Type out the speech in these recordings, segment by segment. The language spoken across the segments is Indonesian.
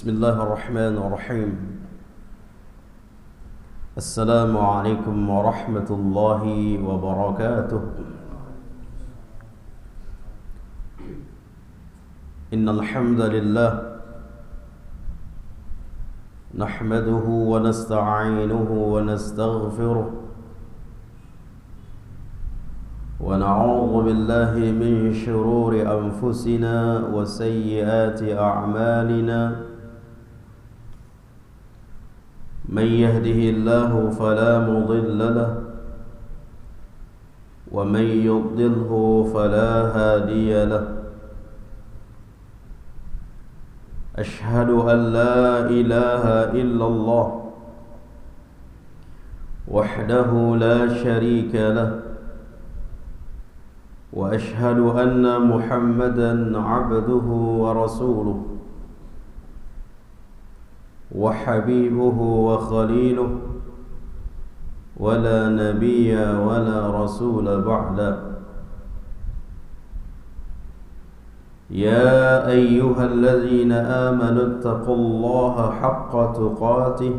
بسم الله الرحمن الرحيم. السلام عليكم ورحمة الله وبركاته. إن الحمد لله نحمده ونستعينه ونستغفره ونعوذ بالله من شرور أنفسنا وسيئات أعمالنا. من يهده الله فلا مضل له ومن يضلله فلا هادي له. أشهد أن لا إله إلا الله وحده لا شريك له، وأشهد أن محمدا عبده ورسوله وحبيبه وخليله، ولا نبي ولا رسول بعده. يا أيها الذين آمنوا اتقوا الله حق تقاته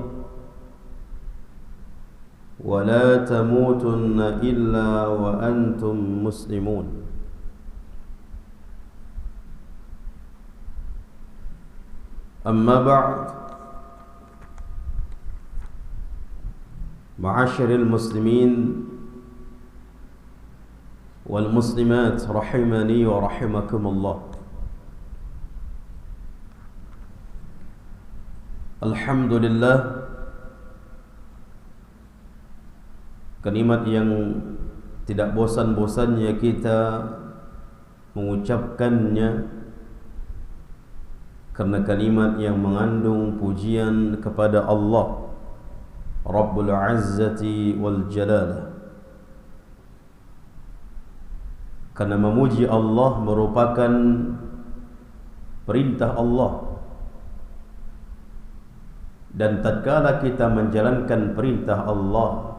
ولا تموتن إلا وأنتم مسلمون. أما بعد، معاشر المسلمين والمسلمات رحمني ورحمكم الله. Alhamdulillah, kalimat yang tidak bosan-bosannya kita mengucapkannya, karena kalimat yang mengandung pujian kepada Allah Rabbul Izzati wal Jalalah. Karena memuji Allah merupakan perintah Allah, dan tatkala kita menjalankan perintah Allah,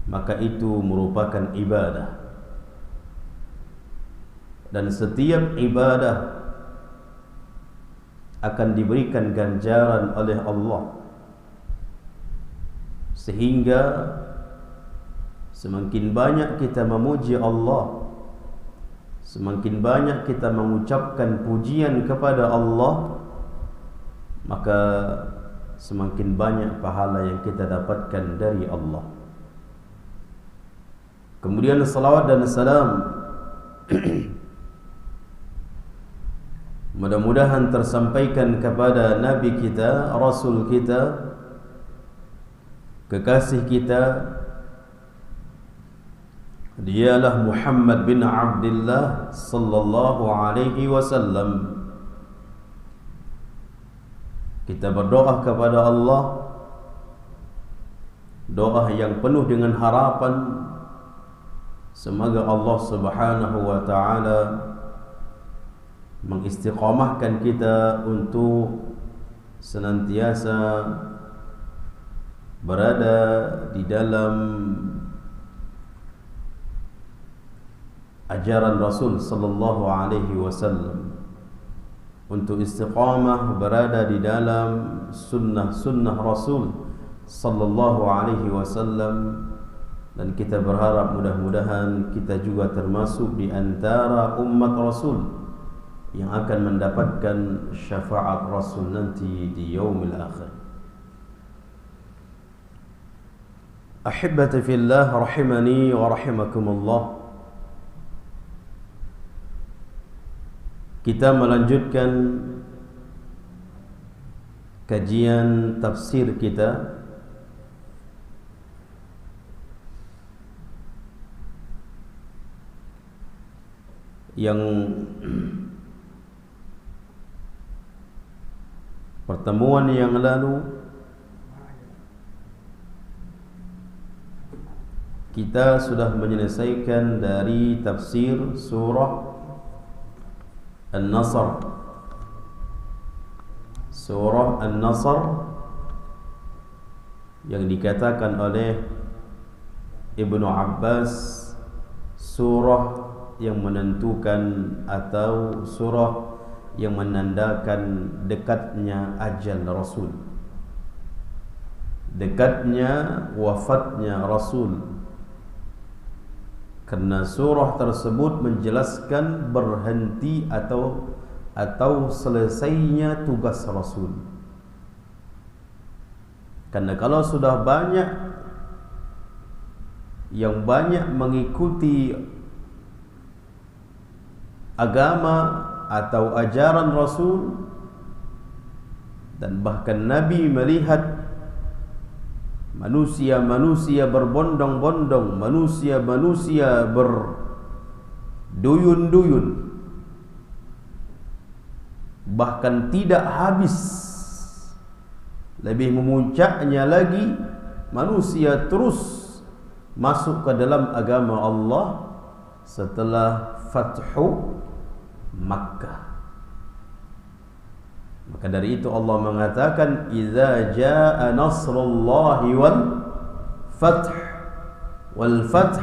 maka itu merupakan ibadah. Dan setiap ibadah akan diberikan ganjaran oleh Allah, sehingga semakin banyak kita memuji Allah, semakin banyak kita mengucapkan pujian kepada Allah, maka semakin banyak pahala yang kita dapatkan dari Allah. Kemudian salawat dan salam mudah-mudahan tersampaikan kepada Nabi kita, Rasul kita, kekasih kita. Dialah Muhammad bin Abdullah sallallahu alaihi wasallam. Kita berdoa kepada Allah, doa yang penuh dengan harapan, semoga Allah Subhanahu wa taala mengistiqamahkan kita untuk senantiasa berada di dalam ajaran Rasul sallallahu alaihi wasallam, untuk istiqamah berada di dalam sunnah-sunnah Rasul sallallahu alaihi wasallam. Dan kita berharap mudah-mudahan kita juga termasuk di antara umat Rasul yang akan mendapatkan syafaat Rasul nanti di yaumil akhir. Ahibbati fillah rahimani wa rahimakumullah. Kita melanjutkan kajian tafsir kita yang pertemuan yang lalu kita sudah menyelesaikan dari tafsir surah An-Nasr. Surah An-Nasr yang dikatakan oleh Ibnu Abbas surah yang menentukan atau surah yang menandakan dekatnya ajal Rasul, dekatnya wafatnya Rasul. Karena surah tersebut menjelaskan berhenti atau selesainya tugas Rasul. Karena kalau sudah banyak yang banyak mengikuti agama atau ajaran Rasul, dan bahkan Nabi melihat manusia-manusia berbondong-bondong, manusia-manusia berduyun-duyun, bahkan tidak habis. Lebih memuncaknya lagi, manusia terus masuk ke dalam agama Allah setelah Fathu Makkah. Maka dari itu Allah mengatakan, "Idza jaa nasrullahi wal fath." Wal fath,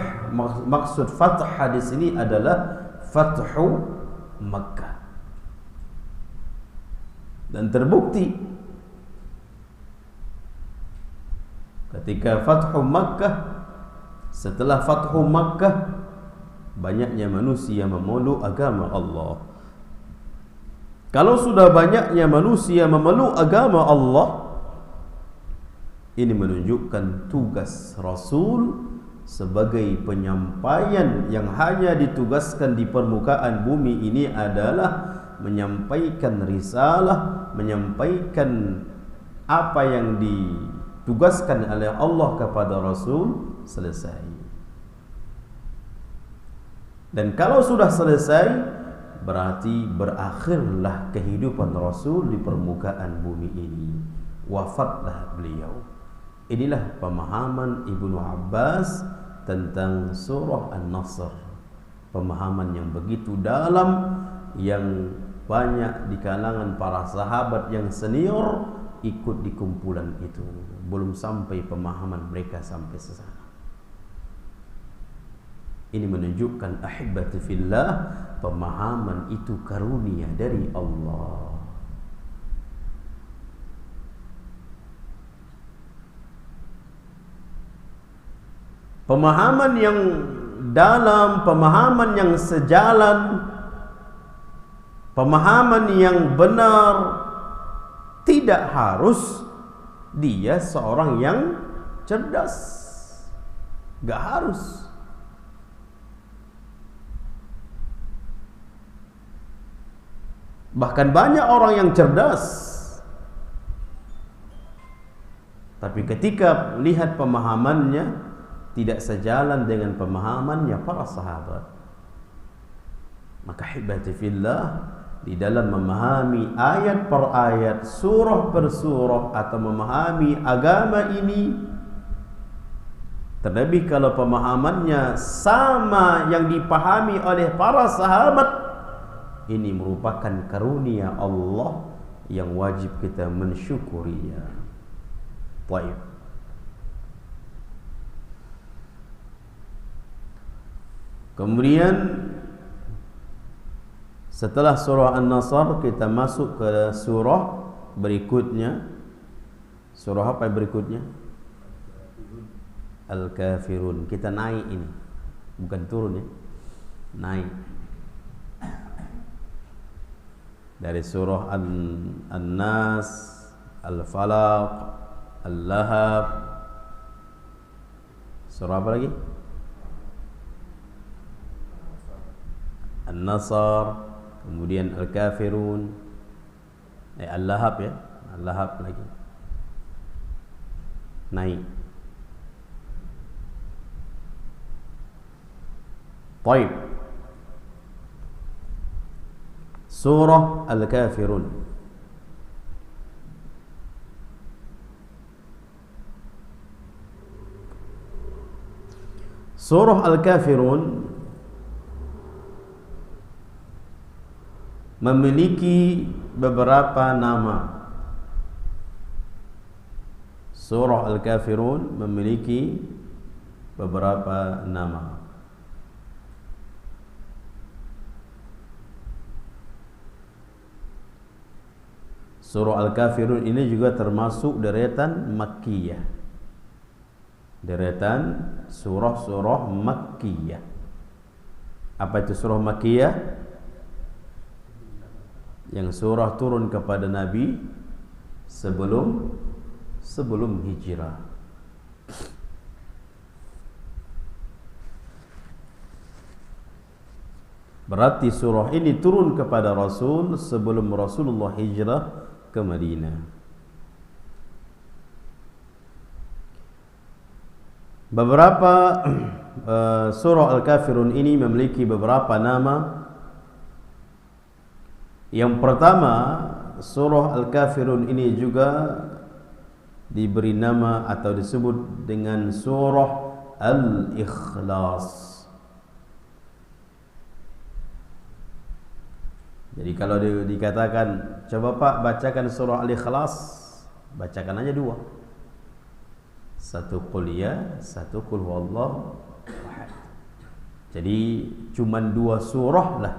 maksud fath di sini adalah Fathu Makkah. Dan terbukti ketika Fathu Makkah, setelah Fathu Makkah, banyaknya manusia memeluk agama Allah. Kalau sudah banyaknya manusia memeluk agama Allah, ini menunjukkan tugas Rasul sebagai penyampaian yang hanya ditugaskan di permukaan bumi ini adalah menyampaikan risalah, menyampaikan apa yang ditugaskan oleh Allah kepada Rasul, selesai. Dan kalau sudah selesai, berarti berakhirlah kehidupan Rasul di permukaan bumi ini, wafatlah beliau. Inilah pemahaman Ibnu Abbas tentang surah An-Nasr, pemahaman yang begitu dalam, yang banyak di kalangan para sahabat yang senior ikut di kumpulan itu. Belum sampai pemahaman mereka sampai sesana. Ini menunjukkan ahibati fillah, pemahaman itu karunia dari Allah. Pemahaman yang dalam, pemahaman yang sejalan, pemahaman yang benar, tidak harus dia seorang yang cerdas. Gak harus. Bahkan banyak orang yang cerdas, tapi ketika lihat pemahamannya tidak sejalan dengan pemahamannya para sahabat, maka hibati fillah, di dalam memahami ayat per ayat, surah per surah, atau memahami agama ini, terlebih kalau pemahamannya sama yang dipahami oleh para sahabat, ini merupakan karunia Allah yang wajib kita mensyukurinya. Baik. Kemudian setelah surah An-Nasr, kita masuk ke surah berikutnya. Surah apa yang berikutnya? Al-Kafirun. Kita naik ini, bukan turun ya, naik. Dari surah An-Nas, Al-Falaq, Al-Lahab. Surah apa lagi? An-Nasr, kemudian Al-Kafirun, Al-Lahab ya, Al-Lahab lagi. Naik. Baik. Surah Al-Kafirun. Surah Al-Kafirun memiliki beberapa nama. Surah Al-Kafirun memiliki beberapa nama. Surah Al-Kafirun ini juga termasuk deretan Makkiyah. Deretan surah-surah Makkiyah. Apa itu surah Makkiyah? Yang surah turun kepada Nabi sebelum hijrah. Berarti surah ini turun kepada Rasul sebelum Rasulullah hijrah ke Madinah. Beberapa surah Al-Kafirun ini memiliki beberapa nama. Yang pertama, surah Al-Kafirun ini juga diberi nama atau disebut dengan surah Al-Ikhlas. Jadi kalau dikatakan, coba Pak bacakan surah Al-Ikhlas, bacakan aja dua. Satu qul ya, satu qul huwallahu ahad. Jadi cuman dua surah lah.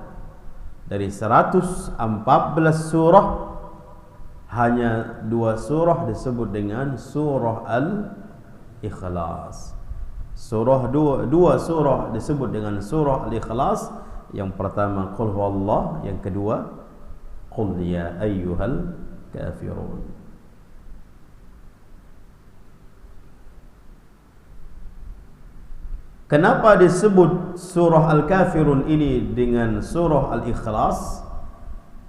Dari 114 surah, hanya dua surah disebut dengan surah Al-Ikhlas. Dua surah disebut dengan surah Al-Ikhlas. Yang pertama qul huwallah, yang kedua qul ya ayyuhal kafirun. Kenapa disebut surah Al-Kafirun ini dengan surah Al-Ikhlas?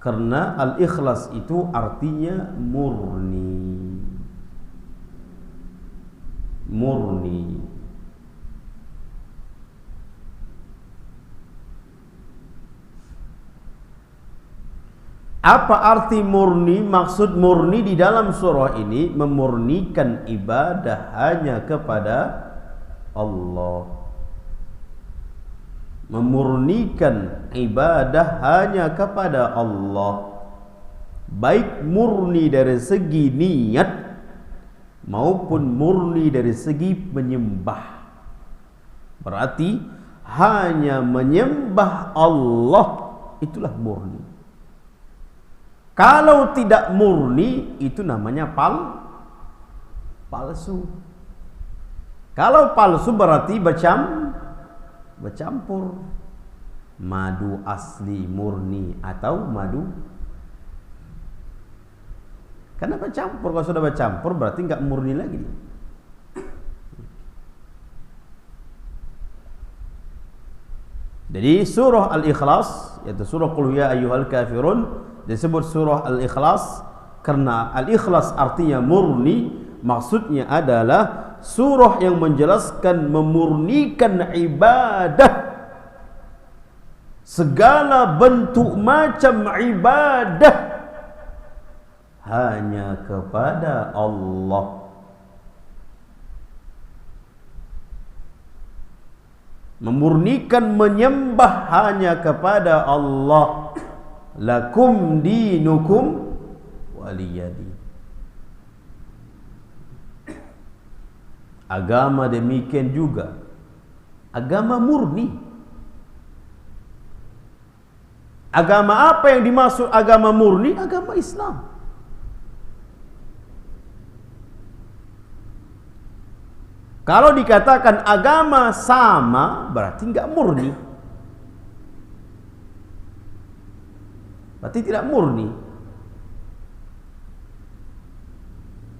Karena Al-Ikhlas itu artinya murni. Murni. Apa arti murni? Maksud murni di dalam surah ini memurnikan ibadah hanya kepada Allah. Memurnikan ibadah hanya kepada Allah, baik murni dari segi niat maupun murni dari segi menyembah. Berarti hanya menyembah Allah, itulah murni. Kalau tidak murni, itu namanya palsu. Kalau palsu berarti bercampur. Madu asli murni atau madu. Karena bercampur, kalau sudah bercampur berarti enggak murni lagi. Jadi surah Al-Ikhlas, yaitu surah Qul ya ayyuhal kafirun, disebut surah Al-Ikhlas karena Al-Ikhlas artinya murni. Maksudnya adalah surah yang menjelaskan memurnikan ibadah, segala bentuk macam ibadah hanya kepada Allah. Memurnikan menyembah hanya kepada Allah. Lakum dinukum waliyadi. Agama demikian juga. Agama murni. Agama apa yang dimaksud agama murni? Agama Islam. Kalau dikatakan agama sama, berarti enggak murni. Berarti tidak murni.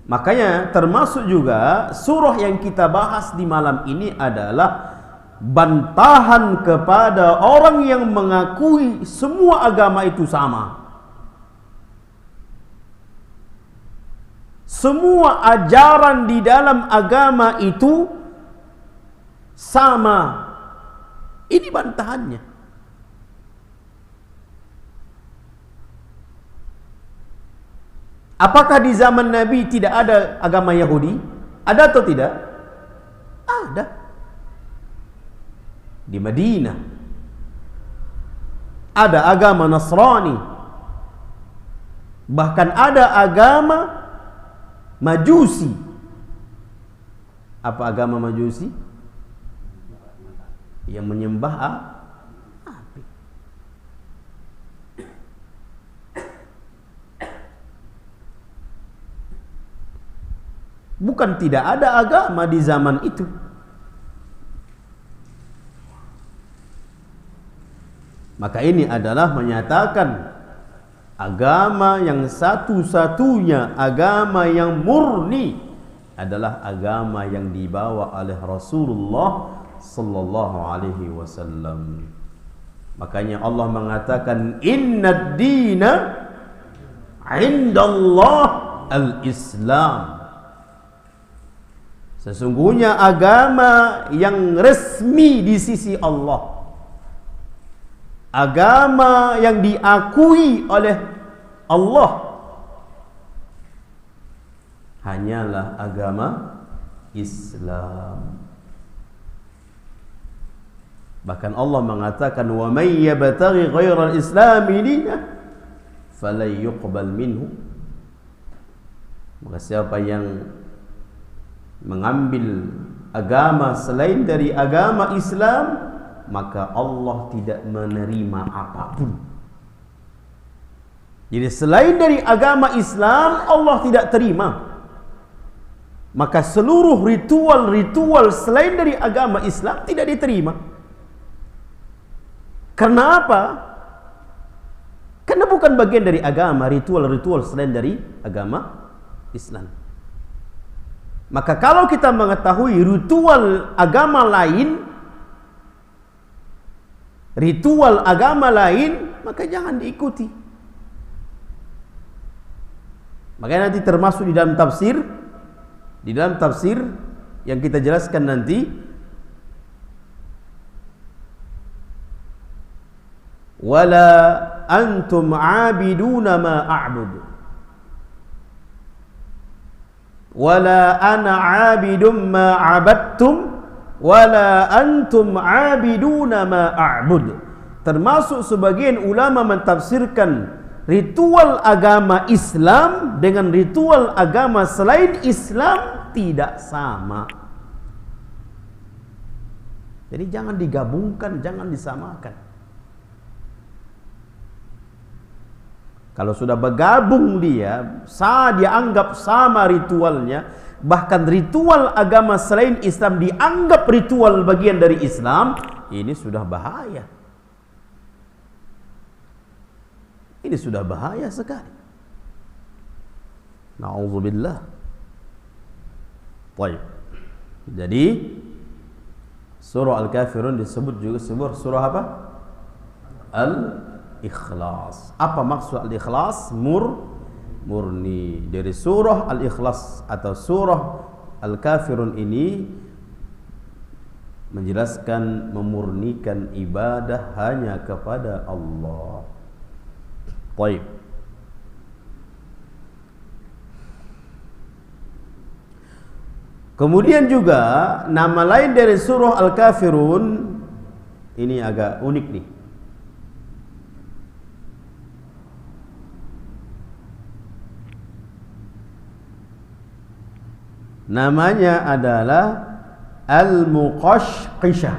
Makanya termasuk juga surah yang kita bahas di malam ini adalah bantahan kepada orang yang mengakui semua agama itu sama. Semua ajaran di dalam agama itu sama. Ini bantahannya. Apakah di zaman Nabi tidak ada agama Yahudi? Ada atau tidak? Ada. Di Madinah ada agama Nasrani. Bahkan ada agama Majusi. Apa agama Majusi? Yang menyembah api. Bukan tidak ada agama di zaman itu. Maka ini adalah menyatakan agama yang satu-satunya, agama yang murni adalah agama yang dibawa oleh Rasulullah sallallahu alaihi wasallam. Makanya Allah mengatakan innad dina indallah al-Islam. Sesungguhnya agama yang resmi di sisi Allah, agama yang diakui oleh Allah, hanyalah agama Islam. Bahkan Allah mengatakan wa may yabtaghi ghairal islami dinan falan yuqbal minhu. Maka siapa yang mengambil agama selain dari agama Islam, maka Allah tidak menerima apapun. Jadi selain dari agama Islam Allah tidak terima. Maka seluruh ritual-ritual selain dari agama Islam tidak diterima. Karena apa? Karena bukan bagian dari agama, ritual-ritual selain dari agama Islam. Maka kalau kita mengetahui ritual agama lain, maka jangan diikuti. Makanya nanti termasuk di dalam tafsir yang kita jelaskan nanti, wala antum aabiduna ma a'budu wala ana aabidum ma abadtum wala antum aabiduna ma a'bud. Termasuk sebagian ulama mentafsirkan ritual agama Islam dengan ritual agama selain Islam tidak sama. Jadi jangan digabungkan, jangan disamakan. Kalau sudah bergabung dia anggap sama ritualnya, bahkan ritual agama selain Islam dianggap ritual bagian dari Islam, ini sudah bahaya. Ini sudah bahaya sekali. Na'udzubillah. Baik. Jadi surah Al-Kafirun disebut juga surah apa? Al-Ikhlas. Apa maksud Al-Ikhlas? Murni. Dari surah Al-Ikhlas atau surah Al-Kafirun ini menjelaskan memurnikan ibadah hanya kepada Allah. Baik. Kemudian juga nama lain dari surah Al-Kafirun ini agak unik nih. Namanya adalah Al-Muqashqishah.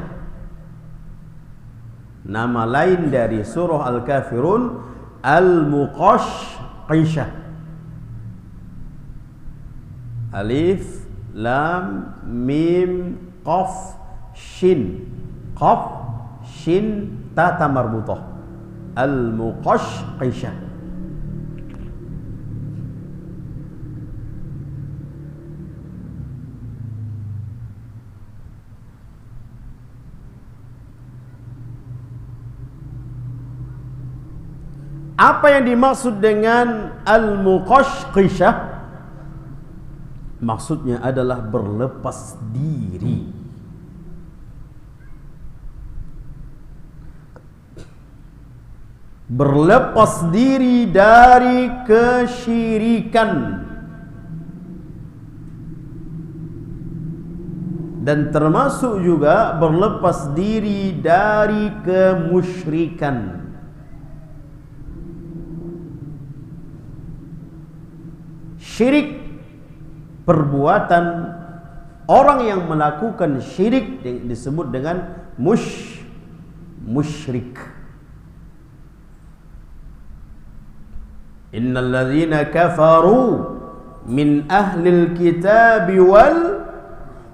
Nama lain dari surah Al-Kafirun Al-Muqashqishah. Alif Lam Mim Qaf Shin. Qaf Shin Ta marbutah. Al-Muqashqishah. Apa yang dimaksud dengan Al-Muqashqishah? Maksudnya adalah berlepas diri. Berlepas diri dari kesyirikan dan termasuk juga berlepas diri dari kemusyrikan. Syirik, perbuatan orang yang melakukan syirik disebut dengan musyrik. Innal ladzina kafaru min ahlil kitab wal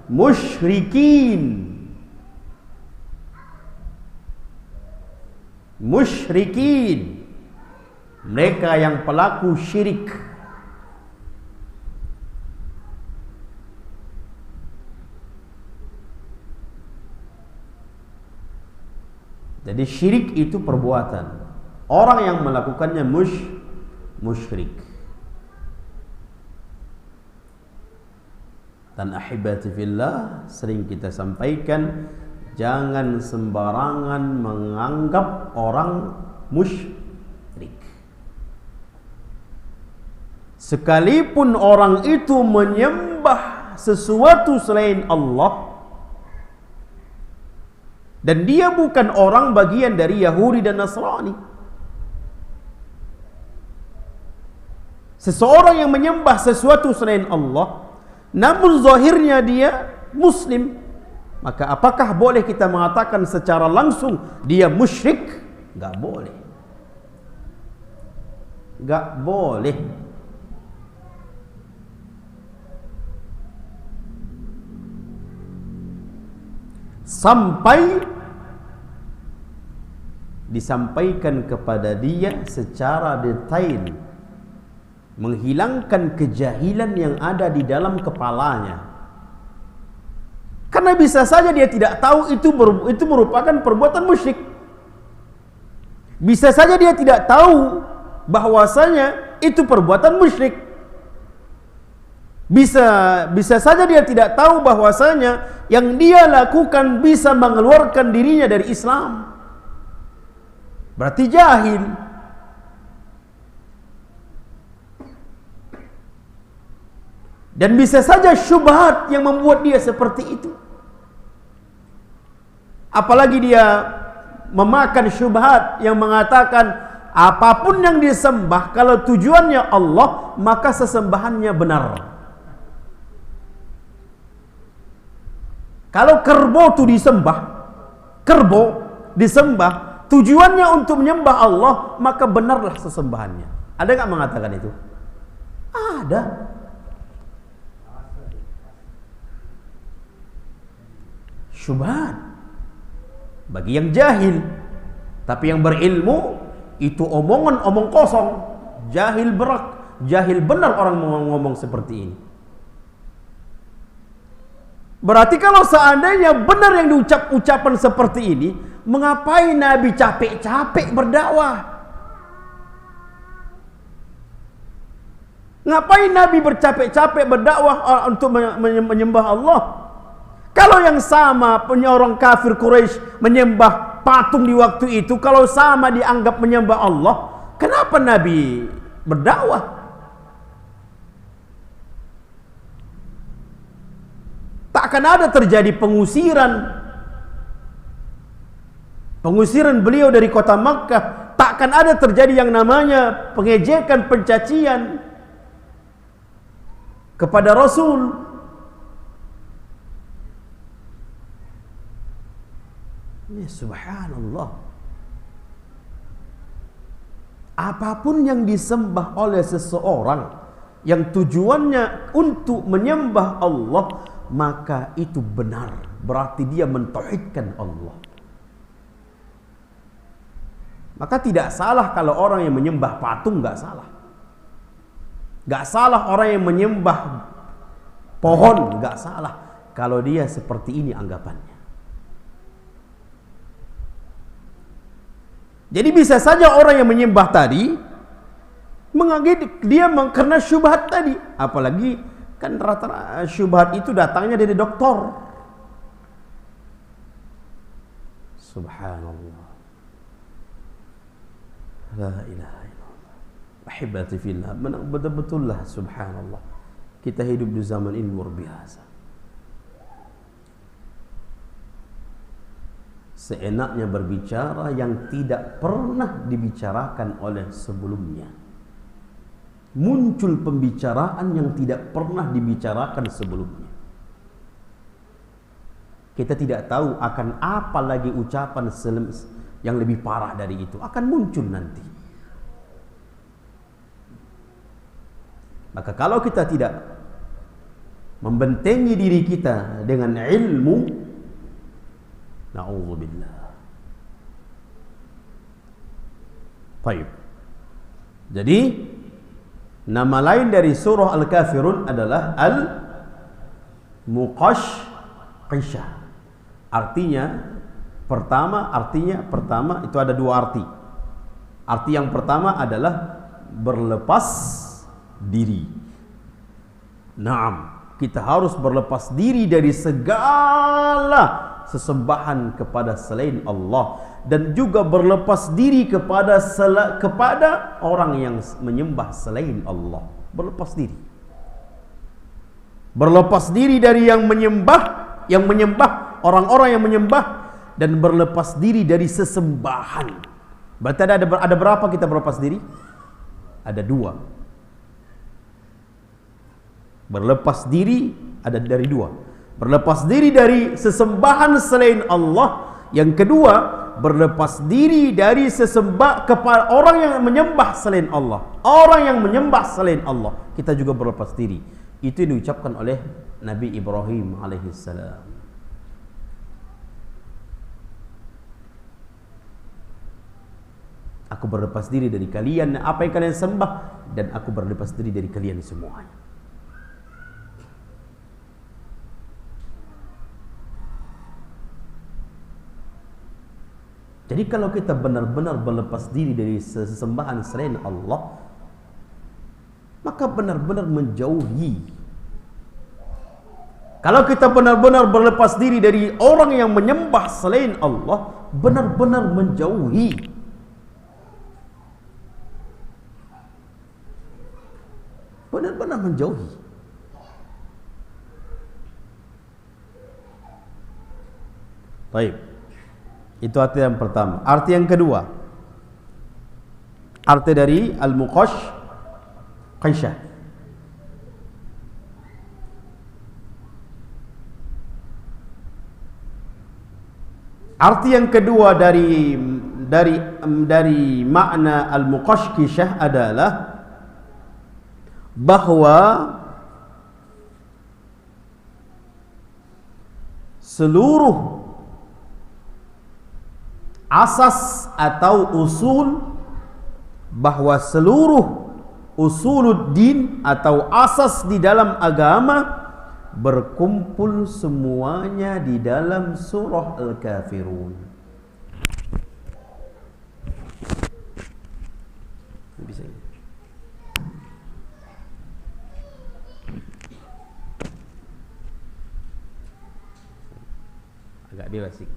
musyrikin. Musyrikin, mereka yang pelaku syirik. Jadi syirik itu perbuatan. Orang yang melakukannya musyrik. Dan ahibati fillah, sering kita sampaikan, jangan sembarangan menganggap orang musyrik. Sekalipun orang itu menyembah sesuatu selain Allah, dan dia bukan orang bagian dari Yahudi dan Nasrani. Seseorang yang menyembah sesuatu selain Allah, namun zahirnya dia Muslim, maka apakah boleh kita mengatakan secara langsung dia musyrik? Gak boleh. Gak boleh. Sampai disampaikan kepada dia secara detail, menghilangkan kejahilan yang ada di dalam kepalanya. Karena bisa saja dia tidak tahu itu merupakan perbuatan musyrik. Bisa saja dia tidak tahu bahwasanya itu perbuatan musyrik. Bisa saja dia tidak tahu bahwasanya yang dia lakukan bisa mengeluarkan dirinya dari Islam. Berarti jahil. Dan bisa saja syubhat yang membuat dia seperti itu. Apalagi dia memakan syubhat yang mengatakan apapun yang disembah, kalau tujuannya Allah, maka sesembahannya benar. Kalau kerbau itu disembah, tujuannya untuk menyembah Allah, maka benarlah sesembahannya. Ada nggak mengatakan itu? Ada. Syubhat bagi yang jahil. Tapi yang berilmu itu omong kosong. Jahil berak, jahil benar orang ngomong seperti ini. Berarti kalau seandainya benar yang ucapan seperti ini, mengapain Nabi capek-capek berdakwah? Ngapain Nabi bercapek-capek berdakwah untuk menyembah Allah? Kalau yang sama punya orang kafir Quraisy menyembah patung di waktu itu, kalau sama dianggap menyembah Allah, kenapa Nabi berdakwah? Takkan ada terjadi pengusiran beliau dari kota Makkah. Takkan ada terjadi yang namanya pengejekan, pencacian kepada Rasul. Ya, subhanallah. Apapun yang disembah oleh seseorang yang tujuannya untuk menyembah Allah, maka itu benar. Berarti dia mentauhidkan Allah. Maka tidak salah kalau orang yang menyembah patung, gak salah. Gak salah orang yang menyembah pohon, gak salah kalau dia seperti ini anggapannya. Jadi bisa saja orang yang menyembah tadi mengaget dia karena syubhat tadi. Apalagi kan rata-rata syubhat itu datangnya dari doktor. Subhanallah. La ilaha illallah. Ahibati fillah. Betul-betul lah subhanallah. Kita hidup di zaman ini luar biasa. Seenaknya berbicara yang tidak pernah dibicarakan oleh sebelumnya. Muncul pembicaraan yang tidak pernah dibicarakan sebelumnya. Kita tidak tahu akan apa lagi ucapan yang lebih parah dari itu akan muncul nanti. Maka kalau kita tidak membentengi diri kita dengan ilmu, na'udzubillah. Baik. Jadi nama lain dari surah Al-Kafirun adalah Al-Muqashqishah. Artinya pertama itu ada dua arti. Arti yang pertama adalah berlepas diri. Naam, kita harus berlepas diri dari segala sesembahan kepada selain Allah, dan juga berlepas diri kepada orang yang menyembah selain Allah. Berlepas diri. Berlepas diri dari yang menyembah orang-orang yang menyembah, dan berlepas diri dari sesembahan. Berarti ada berapa kita berlepas diri? Ada dua. Berlepas diri ada dari dua. Berlepas diri dari sesembahan selain Allah. Yang kedua, berlepas diri dari kepada orang yang menyembah selain Allah. Orang yang menyembah selain Allah, kita juga berlepas diri. Itu yang diucapkan oleh Nabi Ibrahim alaihissalam. Aku berlepas diri dari kalian, apa yang kalian sembah, dan aku berlepas diri dari kalian semuanya. Jadi kalau kita benar-benar berlepas diri dari sesembahan selain Allah, maka benar-benar menjauhi. Kalau kita benar-benar berlepas diri dari orang yang menyembah selain Allah, benar-benar menjauhi. Benar-benar menjauhi. Baik. Itu arti yang pertama. Arti yang kedua, arti dari Al-Muqashqishah, arti yang kedua dari makna Al-Muqashqishah adalah bahwa seluruh asas atau usul, bahwa seluruh usuluddin atau asas di dalam agama berkumpul semuanya di dalam surah Al-Kafirun. Bisa. Agak bebas sih.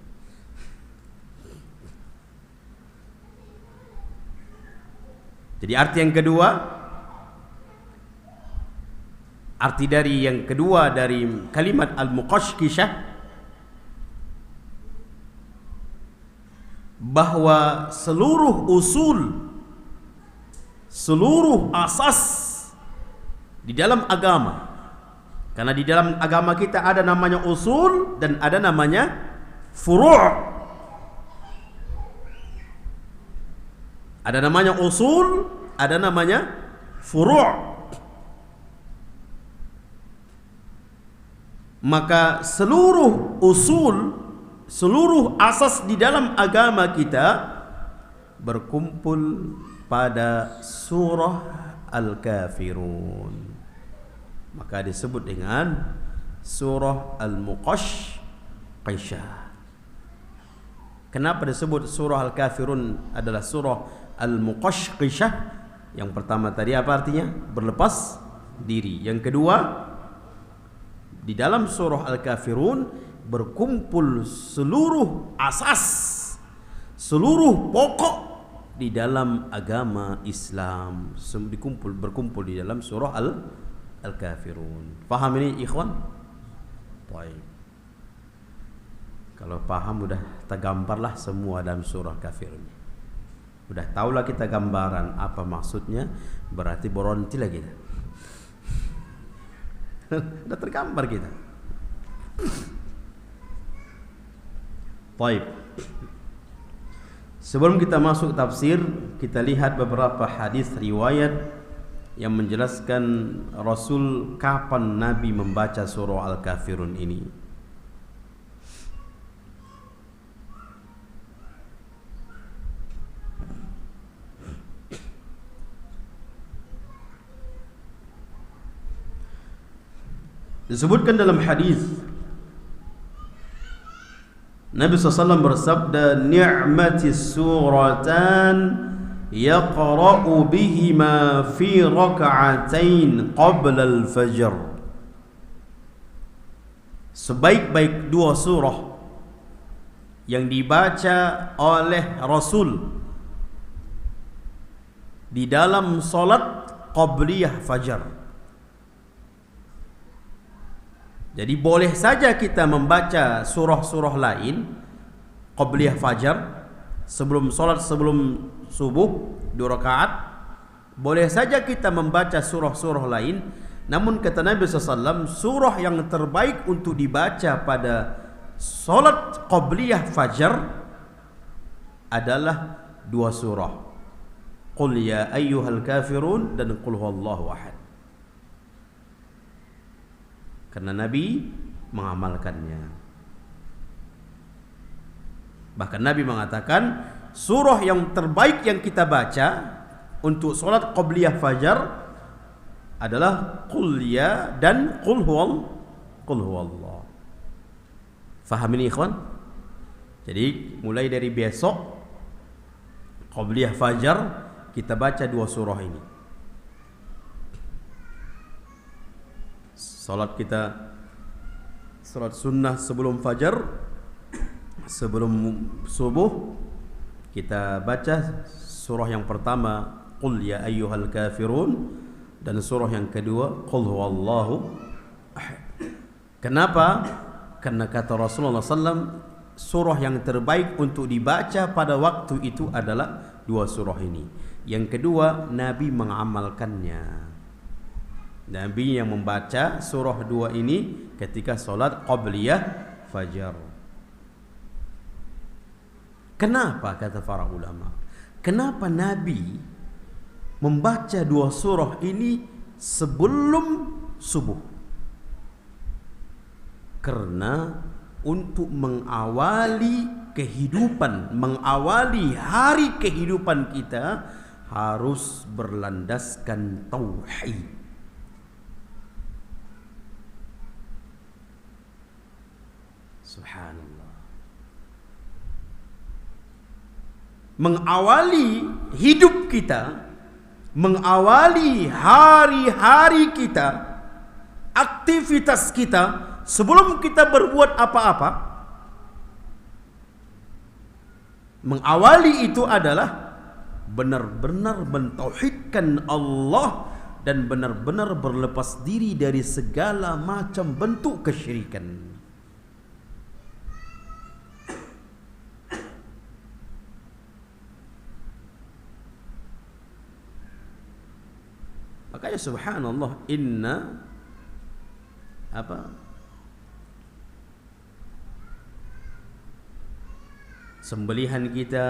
Jadi arti yang kedua, arti dari yang kedua dari kalimat Al-Muqashqishah, bahwa seluruh usul, seluruh asas di dalam agama, karena di dalam agama kita ada namanya usul dan ada namanya furu'. Ada namanya usul, ada namanya furu'. Maka seluruh usul, seluruh asas di dalam agama kita berkumpul pada surah Al-Kafirun. Maka disebut dengan surah Al-Muqashqishah. Kenapa disebut surah Al-Kafirun adalah surah Al-Muqashqishah? Yang pertama tadi apa artinya? Berlepas diri. Yang kedua, di dalam surah Al-Kafirun berkumpul seluruh asas, seluruh pokok di dalam agama Islam, berkumpul di dalam surah Al-Kafirun. Paham ini ikhwan? Baik. Kalau paham udah tergambarlah semua dalam surah Kafirun. Udah tahulah kita gambaran apa maksudnya, berarti beronti lagi kita. Udah tergambar kita. Baik. Sebelum kita masuk tafsir, kita lihat beberapa hadis riwayat yang menjelaskan Rasul kapan Nabi membaca surah Al-Kafirun ini. Disebutkan dalam hadis Nabi SAW bersabda, ni'matis suratan yaqra'u bihima fi raka'atain qabla al-fajr. Sebaik-baik dua surah yang dibaca oleh Rasul di dalam solat qabliyah fajar. Jadi boleh saja kita membaca surah-surah lain qabliyah fajar sebelum solat, sebelum subuh 2 rakaat. Boleh saja kita membaca surah-surah lain, namun kata Nabi SAW, surah yang terbaik untuk dibaca pada solat qabliyah fajar adalah 2 surah, Qul ya ayyuhal kafirun dan Qul huwallahu ahad. Karena Nabi mengamalkannya. Bahkan Nabi mengatakan surah yang terbaik yang kita baca untuk solat qabliyah fajar adalah Qul ya dan Qul huwallah. Faham ini ikhwan? Jadi mulai dari besok qabliyah fajar kita baca 2 surah ini. Salat kita, salat sunnah sebelum fajar, sebelum subuh, kita baca surah yang pertama Qul ya ayyuhal kafirun dan surah yang kedua Qul huwallahu ahad. Kenapa? Karena kata Rasulullah SAW, surah yang terbaik untuk dibaca pada waktu itu adalah 2 surah ini. Yang kedua, Nabi mengamalkannya. Nabi yang membaca surah 2 ini ketika solat qabliyah fajar. Kenapa kata para ulama? Kenapa Nabi membaca 2 surah ini sebelum subuh? Karena untuk mengawali kehidupan, mengawali hari kehidupan kita harus berlandaskan tauhid. Subhanallah. Mengawali hidup kita, mengawali hari-hari kita, aktivitas kita, sebelum kita berbuat apa-apa, mengawali itu adalah benar-benar mentauhidkan Allah dan benar-benar berlepas diri dari segala macam bentuk kesyirikan. Makanya subhanallah, sembelihan kita,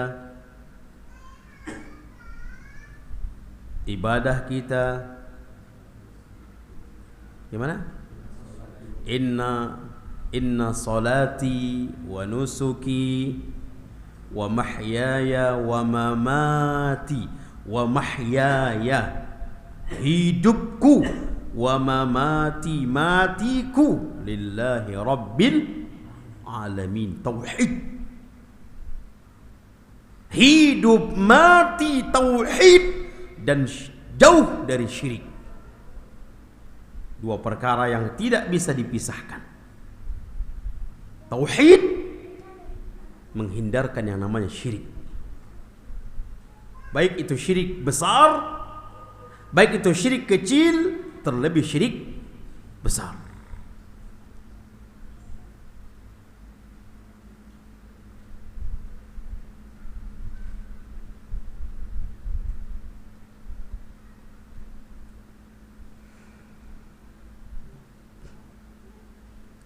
ibadah kita, gimana? Inna salati wa nusuki wa mahyaya wa mamati wa mahyaya, hidupku wa mamati, matiku lillahi rabbil alamin. Tauhid, hidup mati tauhid dan jauh dari syirik. 2 perkara yang tidak bisa dipisahkan. Tauhid menghindarkan yang namanya syirik, baik itu syirik besar, baik itu syirik kecil, terlebih syirik besar.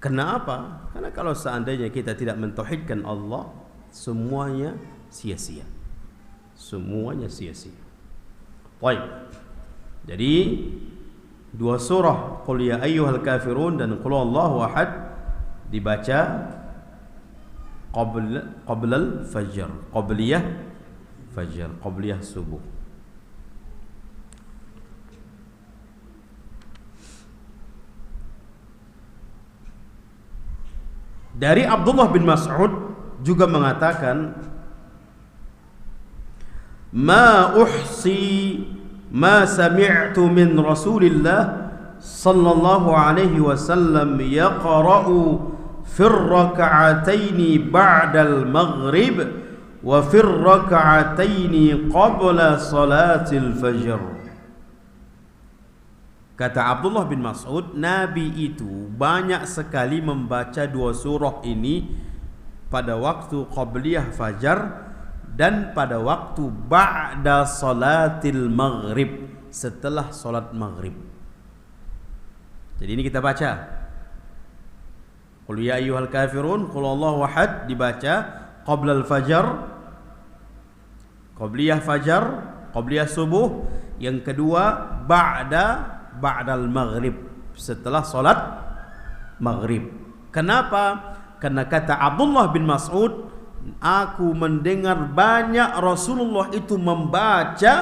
Kenapa? Karena kalau seandainya kita tidak mentauhidkan Allah, semuanya sia-sia. Semuanya sia-sia. Baik. Jadi dua surah Qul ya ayyuhal kafirun dan Qul huwallahu ahad dibaca qablal fajr, qabliyah fajr, qabliyah subuh. Dari Abdullah bin Mas'ud juga mengatakan, ma uhsi ma sami'tu min Rasulillah sallallahu alaihi wasallam yaqra'u fi rak'ataini ba'dal maghrib wa fi rak'ataini qabla salatil fajr. Kata Abdullah bin Mas'ud, Nabi itu banyak sekali membaca dua surah ini pada waktu qabliyah fajar dan pada waktu ba'da salatil maghrib, setelah salat maghrib. Jadi ini kita baca Qul ya ayyuhal kafirun, Qul huwallahu ahad dibaca qabla al-fajar, qabliyah fajar, qabliyah subuh. Yang kedua ba'dal maghrib, setelah salat maghrib. Kenapa? Karena kata Abdullah bin Mas'ud, aku mendengar banyak Rasulullah itu membaca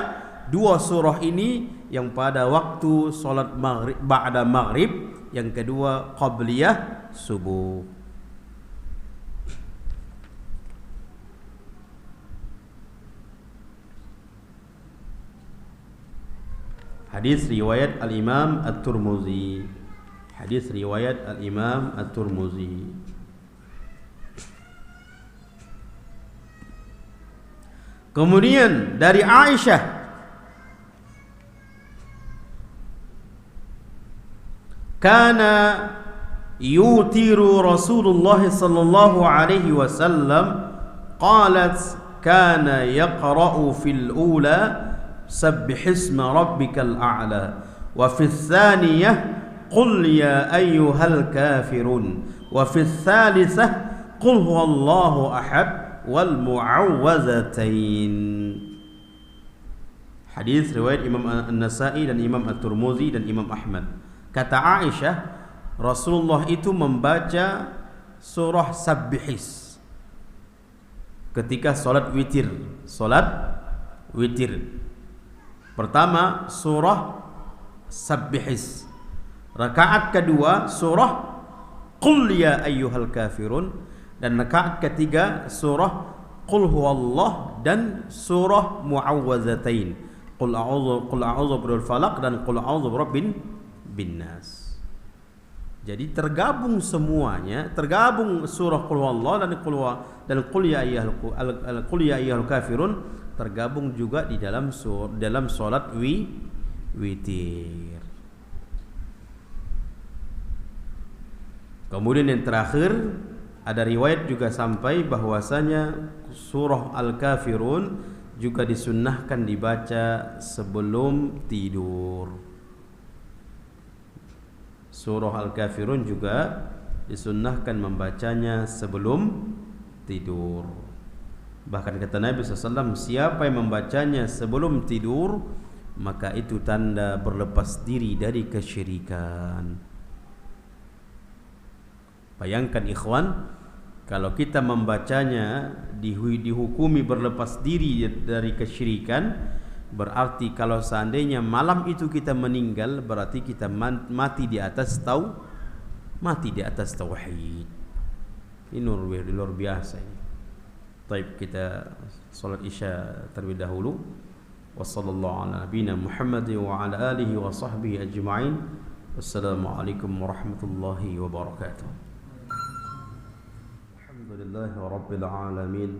dua surah ini, yang pada waktu salat maghrib, ba'da maghrib, yang kedua qabliyah subuh. Hadis riwayat Al-Imam At-Tirmizi. Hadis riwayat Al-Imam At-Tirmizi. Kemudian dari Aisyah, kana yutiru Rasulullah sallallahu alaihi wasallam, qalat kana yaqra'u fil ula سبح اسم ربك الأعلى وفي الثانية قل يا أيها الكافرون وفي الثالثة قل هو الله أحد والمعوذتين. Hadis riwayat Imam An-Nasa'i dan Imam At-Tirmizi dan Imam Ahmad. Kata Aisyah, Rasulullah itu membaca surah Sabbihis ketika salat witir. Pertama surah Sabbihis, rakaat kedua surah Qul ya ayyuhal kafirun, dan rakaat ketiga surah Qul huwallah dan surah Mu'awwadzatain, Qul a'udzu birabbil falaq dan Qul a'udzu birabbin nas. Jadi tergabung semuanya, tergabung surah Qul huwallah dan Qul ya ayyuhal kafirun, tergabung juga di dalam salat witir. Kemudian yang terakhir, ada riwayat juga sampai bahwasanya surah Al-Kafirun juga disunnahkan dibaca sebelum tidur. Surah Al-Kafirun juga disunnahkan membacanya sebelum tidur. Bahkan kata Nabi SAW, siapa yang membacanya sebelum tidur, maka itu tanda berlepas diri dari kesyirikan. Bayangkan ikhwan, kalau kita membacanya dihukumi berlepas diri dari kesyirikan, berarti kalau seandainya malam itu kita meninggal, berarti kita mati di atas tauhid. Ini luar biasa ini. Baik, kita salat Isya terlebih dahulu. Wassallallahu ala nabiyina Muhammad wa ala alihi wa sahbihi ajma'in. Wassalamualaikum warahmatullahi wabarakatuh. Alhamdulillahi rabbil alamin.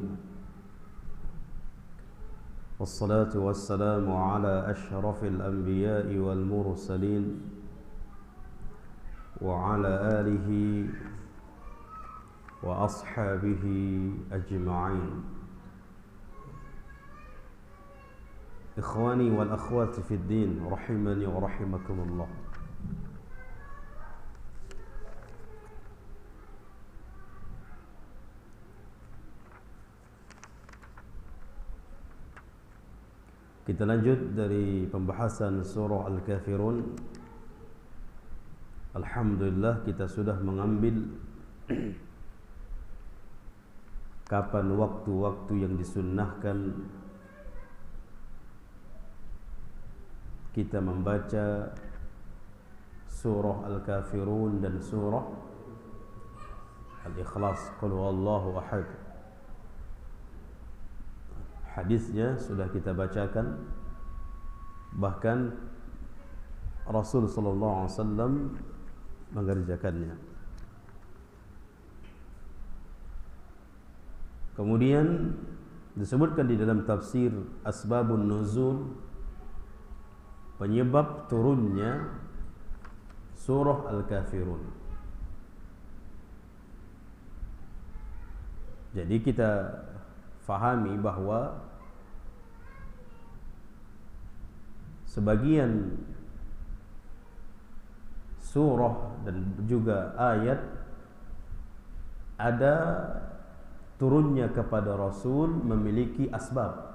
Wassalatu wassalamu ala asyrafil anbiya'i wal mursalin wa ala alihi وأصحابه أجمعين. إخواني والأخوات في الدين رحمني ورحمكم الله. Kita lanjut dari pembahasan surah Al-Kafirun. Alhamdulillah kita sudah mengambil kapan waktu-waktu yang disunnahkan kita membaca surah Al-Kafirun dan surah Al-Ikhlas, Qul huwallahu ahad. Hadisnya sudah kita bacakan, bahkan Rasul sallallahu alaihi wasallam mengerjakannya. Kemudian disebutkan di dalam tafsir Asbabun Nuzul, penyebab turunnya surah Al-Kafirun. Jadi kita fahami bahwa sebagian surah dan juga ayat ada turunnya kepada Rasul memiliki asbab.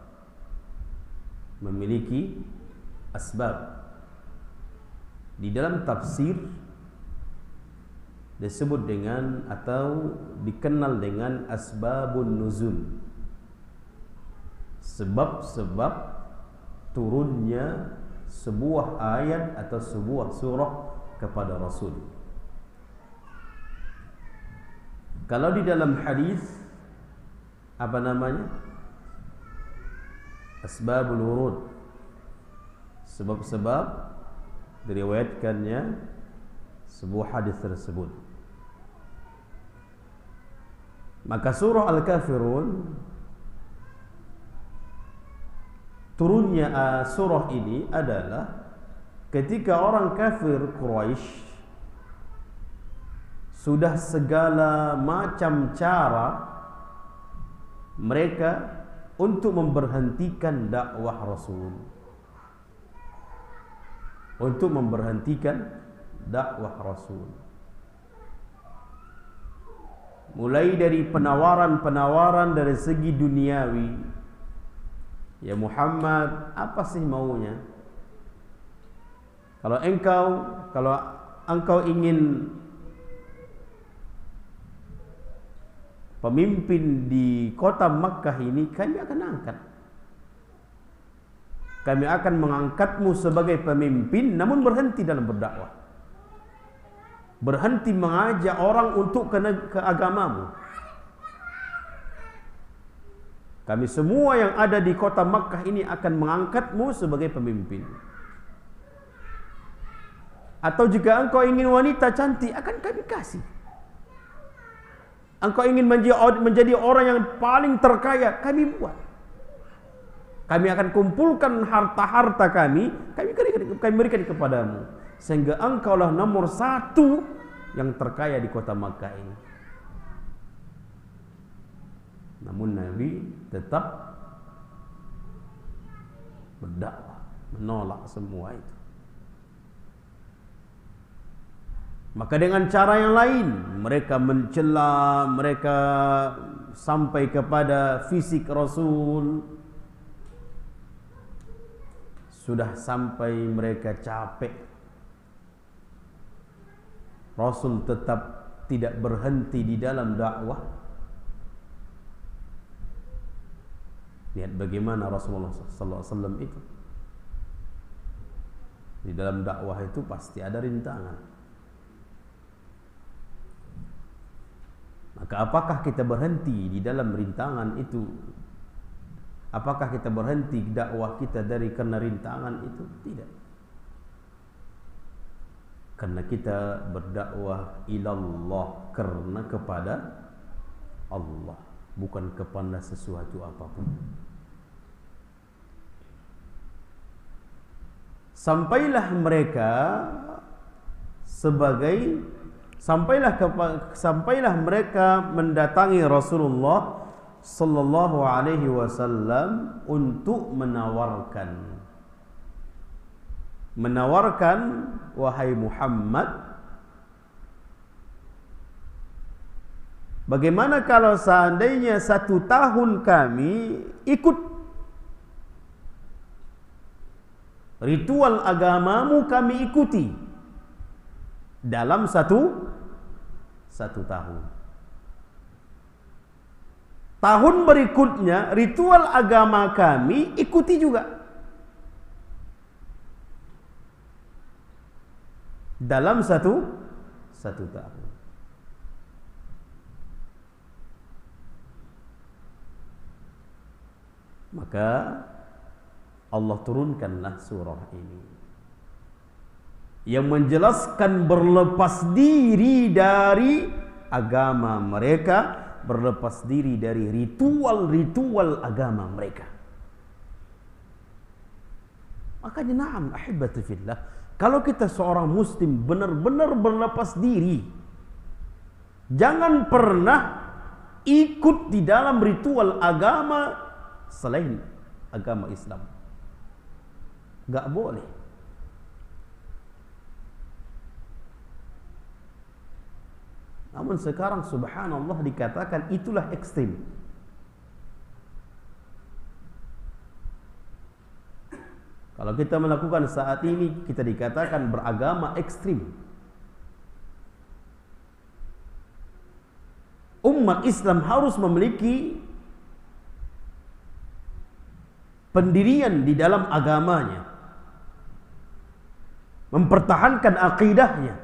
Di dalam tafsir disebut dengan atau dikenal dengan asbabun nuzul, sebab-sebab turunnya sebuah ayat atau sebuah surah kepada Rasul. Kalau di dalam hadis apa namanya? Asbabul wurud, sebab-sebab diriwayatkannya sebuah hadis tersebut. Maka surah Al-Kafirun, turunnya surah ini adalah ketika orang kafir Quraisy sudah segala macam cara mereka untuk memberhentikan dakwah Rasul, mulai dari penawaran-penawaran dari segi duniawi. Ya Muhammad, apa sih maunya? Kalau engkau ingin pemimpin di kota Makkah ini, kami akan angkat. Kami akan mengangkatmu sebagai pemimpin, namun berhenti dalam berdakwah. Berhenti mengajak orang untuk ke agamamu. Kami semua yang ada di kota Makkah ini akan mengangkatmu sebagai pemimpin. Atau jika engkau ingin wanita cantik, akan kami kasih. Engkau ingin menjadi orang yang paling terkaya, kami buat. Kami akan kumpulkan harta-harta kami berikan kepadamu, sehingga engkaulah nomor satu yang terkaya di kota Makkah ini. Namun Nabi tetap berdakwah, menolak semua itu. Maka dengan cara yang lain, mereka mencela, mereka sampai kepada fisik Rasul. Sudah sampai mereka capek. Rasul tetap tidak berhenti di dalam dakwah. Lihat bagaimana Rasulullah SAW itu. Di dalam dakwah itu pasti ada rintangan. Maka apakah kita berhenti di dalam rintangan itu? Apakah kita berhenti dakwah kita karena rintangan itu? Tidak. Karena kita berdakwah ilallah, karena kepada Allah, bukan kepada sesuatu apapun. Sampailah mereka mendatangi Rasulullah sallallahu alaihi wasallam untuk menawarkan, wahai Muhammad, bagaimana kalau seandainya 1 tahun kami ikut ritual agamamu kami ikuti dalam satu tahun. Tahun berikutnya ritual agama kami ikuti juga dalam satu tahun. Maka Allah turunkanlah surah ini yang menjelaskan berlepas diri dari agama mereka, berlepas diri dari ritual-ritual agama mereka. Makanya na'am ahibati fillah, kalau kita seorang muslim benar-benar berlepas diri, jangan pernah ikut di dalam ritual agama selain agama Islam. Gak boleh. Namun sekarang subhanallah dikatakan itulah ekstrim. Kalau kita melakukan saat ini, kita dikatakan beragama ekstrim. Umat Islam harus memiliki pendirian di dalam agamanya, mempertahankan akidahnya.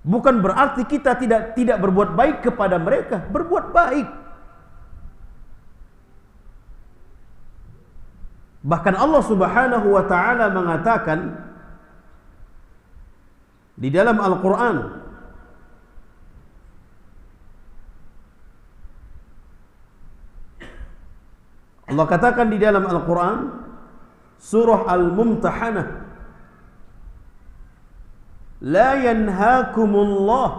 Bukan berarti kita tidak berbuat baik kepada mereka, berbuat baik. Bahkan Allah Subhanahu wa taala mengatakan di dalam Al-Qur'an, Allah katakan di dalam Al-Quran surah Al-Mumtahanah, la yanhaakumullah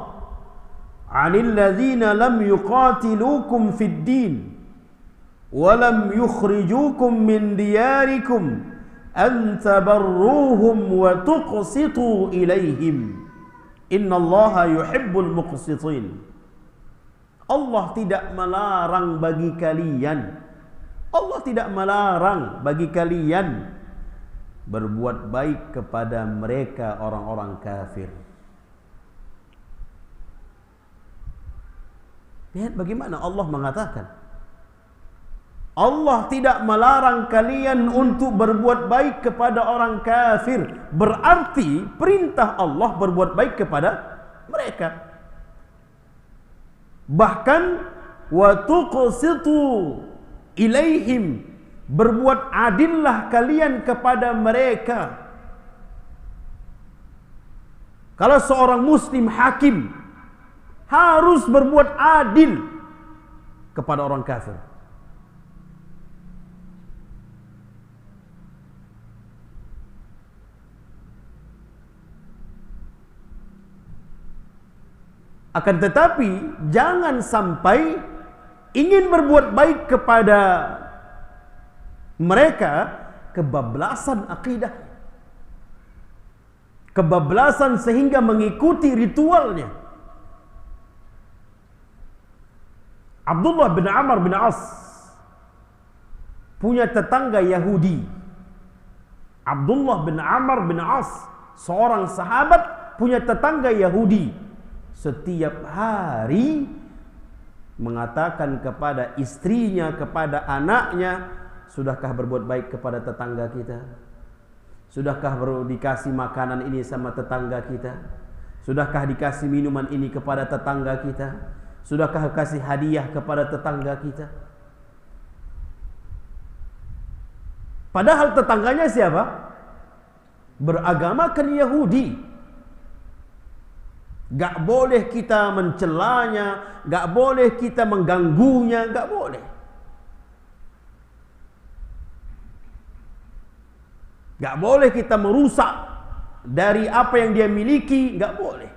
'anil ladzina lam yuqatilukum fid din wa lam yukhrijukum min diyarikum an tabarruhum wa tuqsitu ilaihim innallaha yuhibbul muqsitin. Allah tidak melarang bagi kalian, Allah tidak melarang bagi kalian berbuat baik kepada mereka orang-orang kafir. Lihat bagaimana Allah mengatakan. Allah tidak melarang kalian untuk berbuat baik kepada orang kafir. Berarti perintah Allah berbuat baik kepada mereka. Bahkan wa tuqsitu ilaihim, berbuat adillah kalian kepada mereka. Kalau seorang muslim hakim harus berbuat adil kepada orang kafir. Akan tetapi jangan sampai ingin berbuat baik kepada mereka kebablasan akidah, kebablasan sehingga mengikuti ritualnya. Abdullah bin Amr bin As punya tetangga Yahudi. Abdullah bin Amr bin As, seorang sahabat, punya tetangga Yahudi. Setiap hari mengatakan kepada istrinya, kepada anaknya, sudahkah berbuat baik kepada tetangga kita? Sudahkah dikasih makanan ini sama tetangga kita? Sudahkah dikasih minuman ini kepada tetangga kita? Sudahkah kasih hadiah kepada tetangga kita? Padahal tetangganya siapa? Beragamakan Yahudi. Gak boleh kita mencelanya, gak boleh kita mengganggunya, gak boleh. Gak boleh kita merusak dari apa yang dia miliki, gak boleh.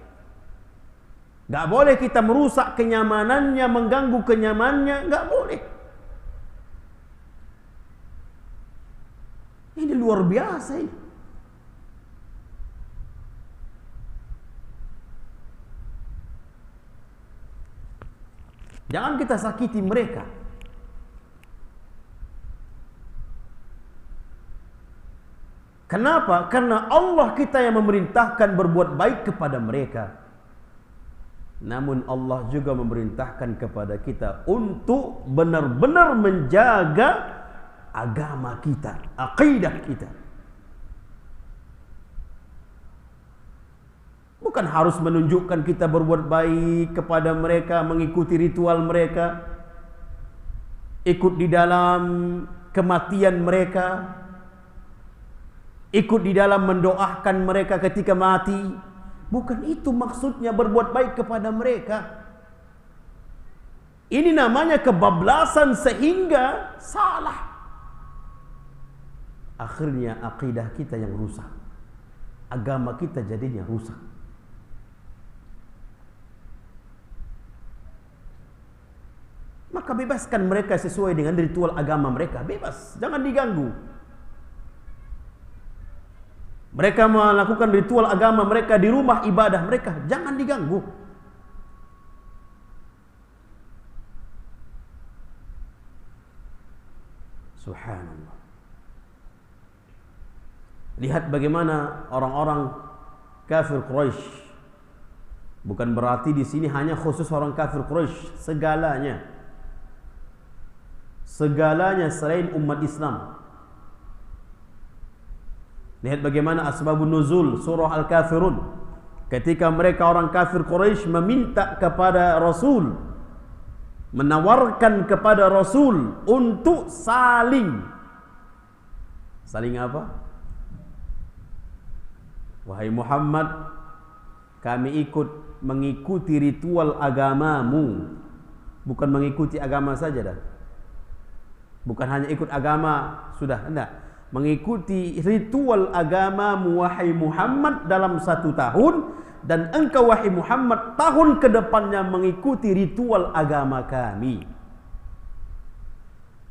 Gak boleh kita merusak kenyamanannya, mengganggu kenyamanannya, gak boleh. Ini luar biasa ini. Jangan kita sakiti mereka. Kenapa? Karena Allah kita yang memerintahkan berbuat baik kepada mereka. Namun Allah juga memerintahkan kepada kita untuk benar-benar menjaga agama kita, akidah kita. Bukan harus menunjukkan kita berbuat baik kepada mereka, mengikuti ritual mereka, ikut di dalam kematian mereka, ikut di dalam mendoakan mereka ketika mati. Bukan itu maksudnya berbuat baik kepada mereka. Ini namanya kebablasan sehingga salah. Akhirnya akidah kita yang rusak, agama kita jadinya rusak. Maka bebaskan mereka sesuai dengan ritual agama mereka. Bebas, jangan diganggu. Mereka melakukan ritual agama mereka di rumah ibadah mereka, jangan diganggu. Subhanallah. Lihat bagaimana orang-orang kafir Quraisy. Bukan berarti di sini hanya khusus orang kafir Quraisy, segalanya. Segalanya selain umat Islam. Lihat bagaimana asbabun nuzul surah Al-Kafirun. Ketika mereka orang kafir Quraisy meminta kepada Rasul, menawarkan kepada Rasul untuk saling apa? Wahai Muhammad, kami mengikuti ritual agamamu. Bukan mengikuti agama saja dah. Bukan hanya ikut agama sudah, enggak. Mengikuti ritual agamamu wahai Muhammad dalam 1 tahun, dan engkau wahai Muhammad tahun ke depannya mengikuti ritual agama kami.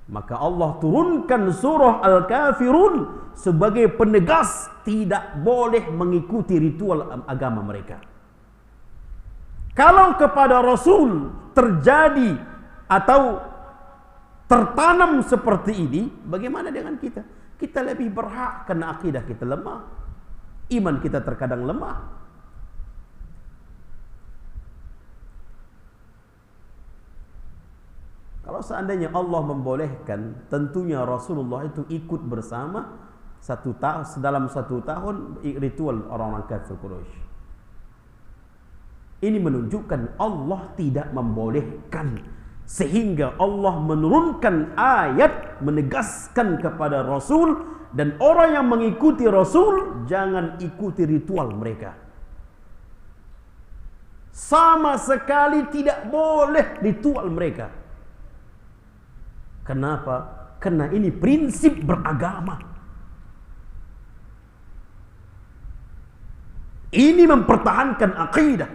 Maka Allah turunkan surah Al-Kafirun sebagai penegas tidak boleh mengikuti ritual agama mereka. Kalau kepada Rasul terjadi atau tertanam seperti ini, bagaimana dengan kita? Kita lebih berhak karena akidah kita lemah, iman kita terkadang lemah. Kalau seandainya Allah membolehkan, tentunya Rasulullah itu ikut bersama dalam 1 tahun ritual orang-orang kafir Quraisy. Ini menunjukkan Allah tidak membolehkan, sehingga Allah menurunkan ayat menegaskan kepada Rasul, dan orang yang mengikuti Rasul jangan ikuti ritual mereka. Sama sekali tidak boleh ritual mereka. Kenapa? Karena ini prinsip beragama. Ini mempertahankan akidah.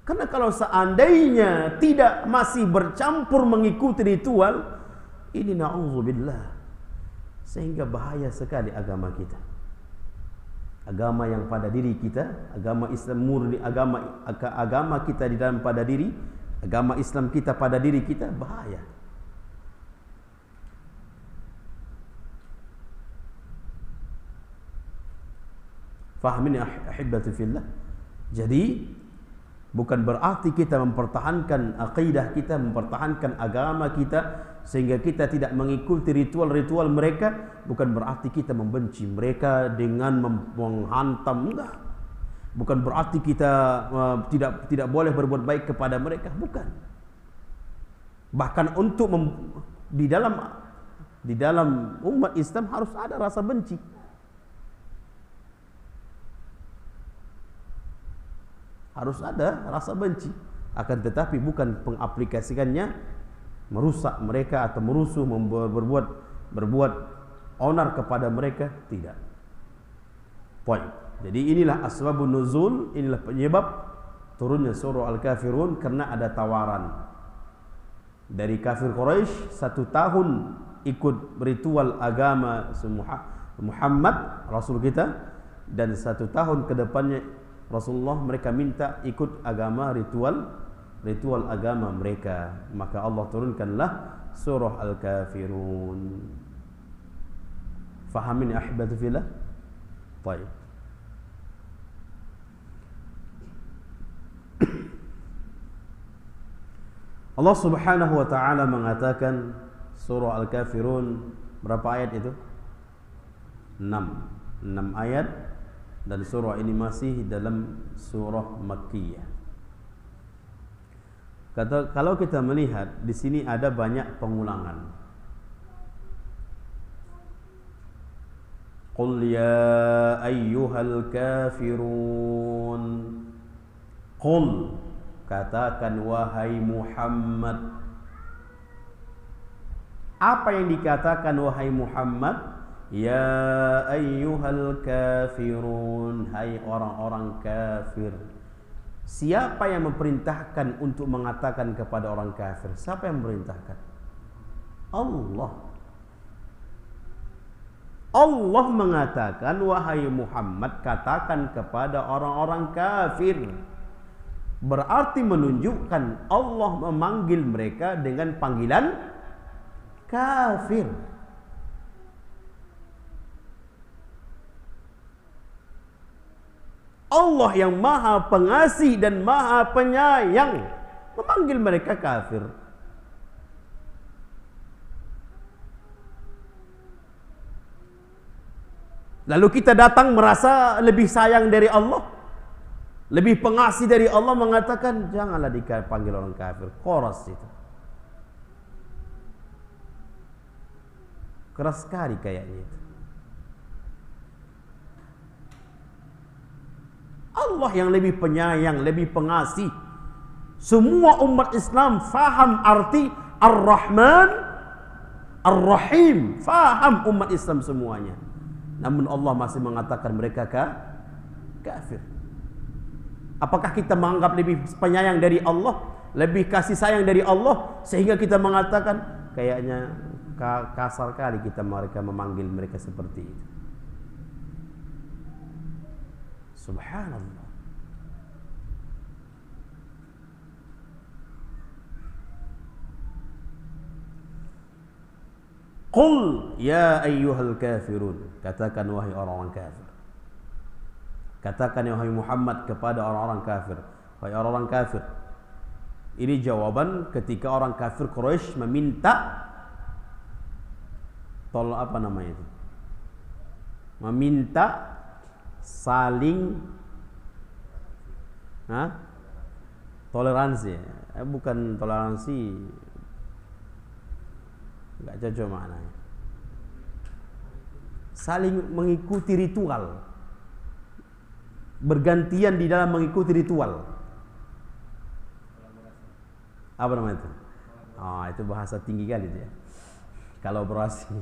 Karena kalau seandainya tidak masih bercampur mengikuti ritual, ini na'udzubillah, sehingga bahaya sekali agama kita. Agama yang pada diri kita, agama Islam murni, agama kita di dalam pada diri, agama Islam kita pada diri kita, bahaya. Fahmin ahibati fillah. Jadi bukan berarti kita mempertahankan akidah kita, mempertahankan agama kita sehingga kita tidak mengikuti ritual-ritual mereka. Bukan berarti kita membenci mereka dengan menghantam, enggak. Bukan berarti kita tidak boleh berbuat baik kepada mereka, bukan. Bahkan untuk di dalam umat Islam harus ada rasa benci. Harus ada rasa benci, akan tetapi bukan pengaplikasikannya merusak mereka atau merusuh, berbuat onar kepada mereka, tidak. Poin. Jadi inilah asbabun nuzul, inilah penyebab turunnya surah Al-Kafirun, karena ada tawaran dari kafir Quraisy 1 tahun ikut ritual agama Muhammad Rasul kita, dan 1 tahun ke depannya Rasulullah mereka minta ikut agama ritual agama mereka. Maka Allah turunkanlah surah Al-Kafirun. Fahamin ya ahibatu fillah? Baik. Allah Subhanahu wa taala mengatakan surah Al-Kafirun, berapa ayat itu? 6 ayat, dan surah ini masih dalam surah Makkiyah. Kalau kita melihat di sini ada banyak pengulangan. Qul ya ayyuhal kafirun. Qul, katakan wahai Muhammad. Apa yang dikatakan wahai Muhammad? Ya ayyuhal kafirun, hai orang-orang kafir. Siapa yang memerintahkan untuk mengatakan kepada orang kafir? Siapa yang memerintahkan? Allah. Allah mengatakan wahai Muhammad, katakan kepada orang-orang kafir. Berarti menunjukkan Allah memanggil mereka dengan panggilan kafir. Allah yang maha pengasih dan maha penyayang memanggil mereka kafir. Lalu kita datang merasa lebih sayang dari Allah, lebih pengasih dari Allah, mengatakan janganlah dipanggil orang kafir. Keras itu. Keras sekali kayaknya itu. Allah yang lebih penyayang, lebih pengasih. Semua umat Islam faham arti Ar-Rahman, Ar-Rahim. Faham umat Islam semuanya. Namun Allah masih mengatakan mereka kafir. Apakah kita menganggap lebih penyayang dari Allah, lebih kasih sayang dari Allah, sehingga kita mengatakan kayaknya kasar kali mereka memanggil mereka seperti itu. Subhanallah. Qul ya ayyuhal kafirun, katakan wahai orang-orang kafir. Katakan ya wahai Muhammad kepada orang-orang kafir. Wahai orang-orang kafir. Ini jawaban ketika orang kafir Quraisy meminta meminta saling toleransi. Bukan toleransi, enggak cocok maknanya. Saling mengikuti ritual, bergantian di dalam mengikuti ritual. Apa namanya itu? Itu bahasa tinggi kali itu ya. Kolaborasi,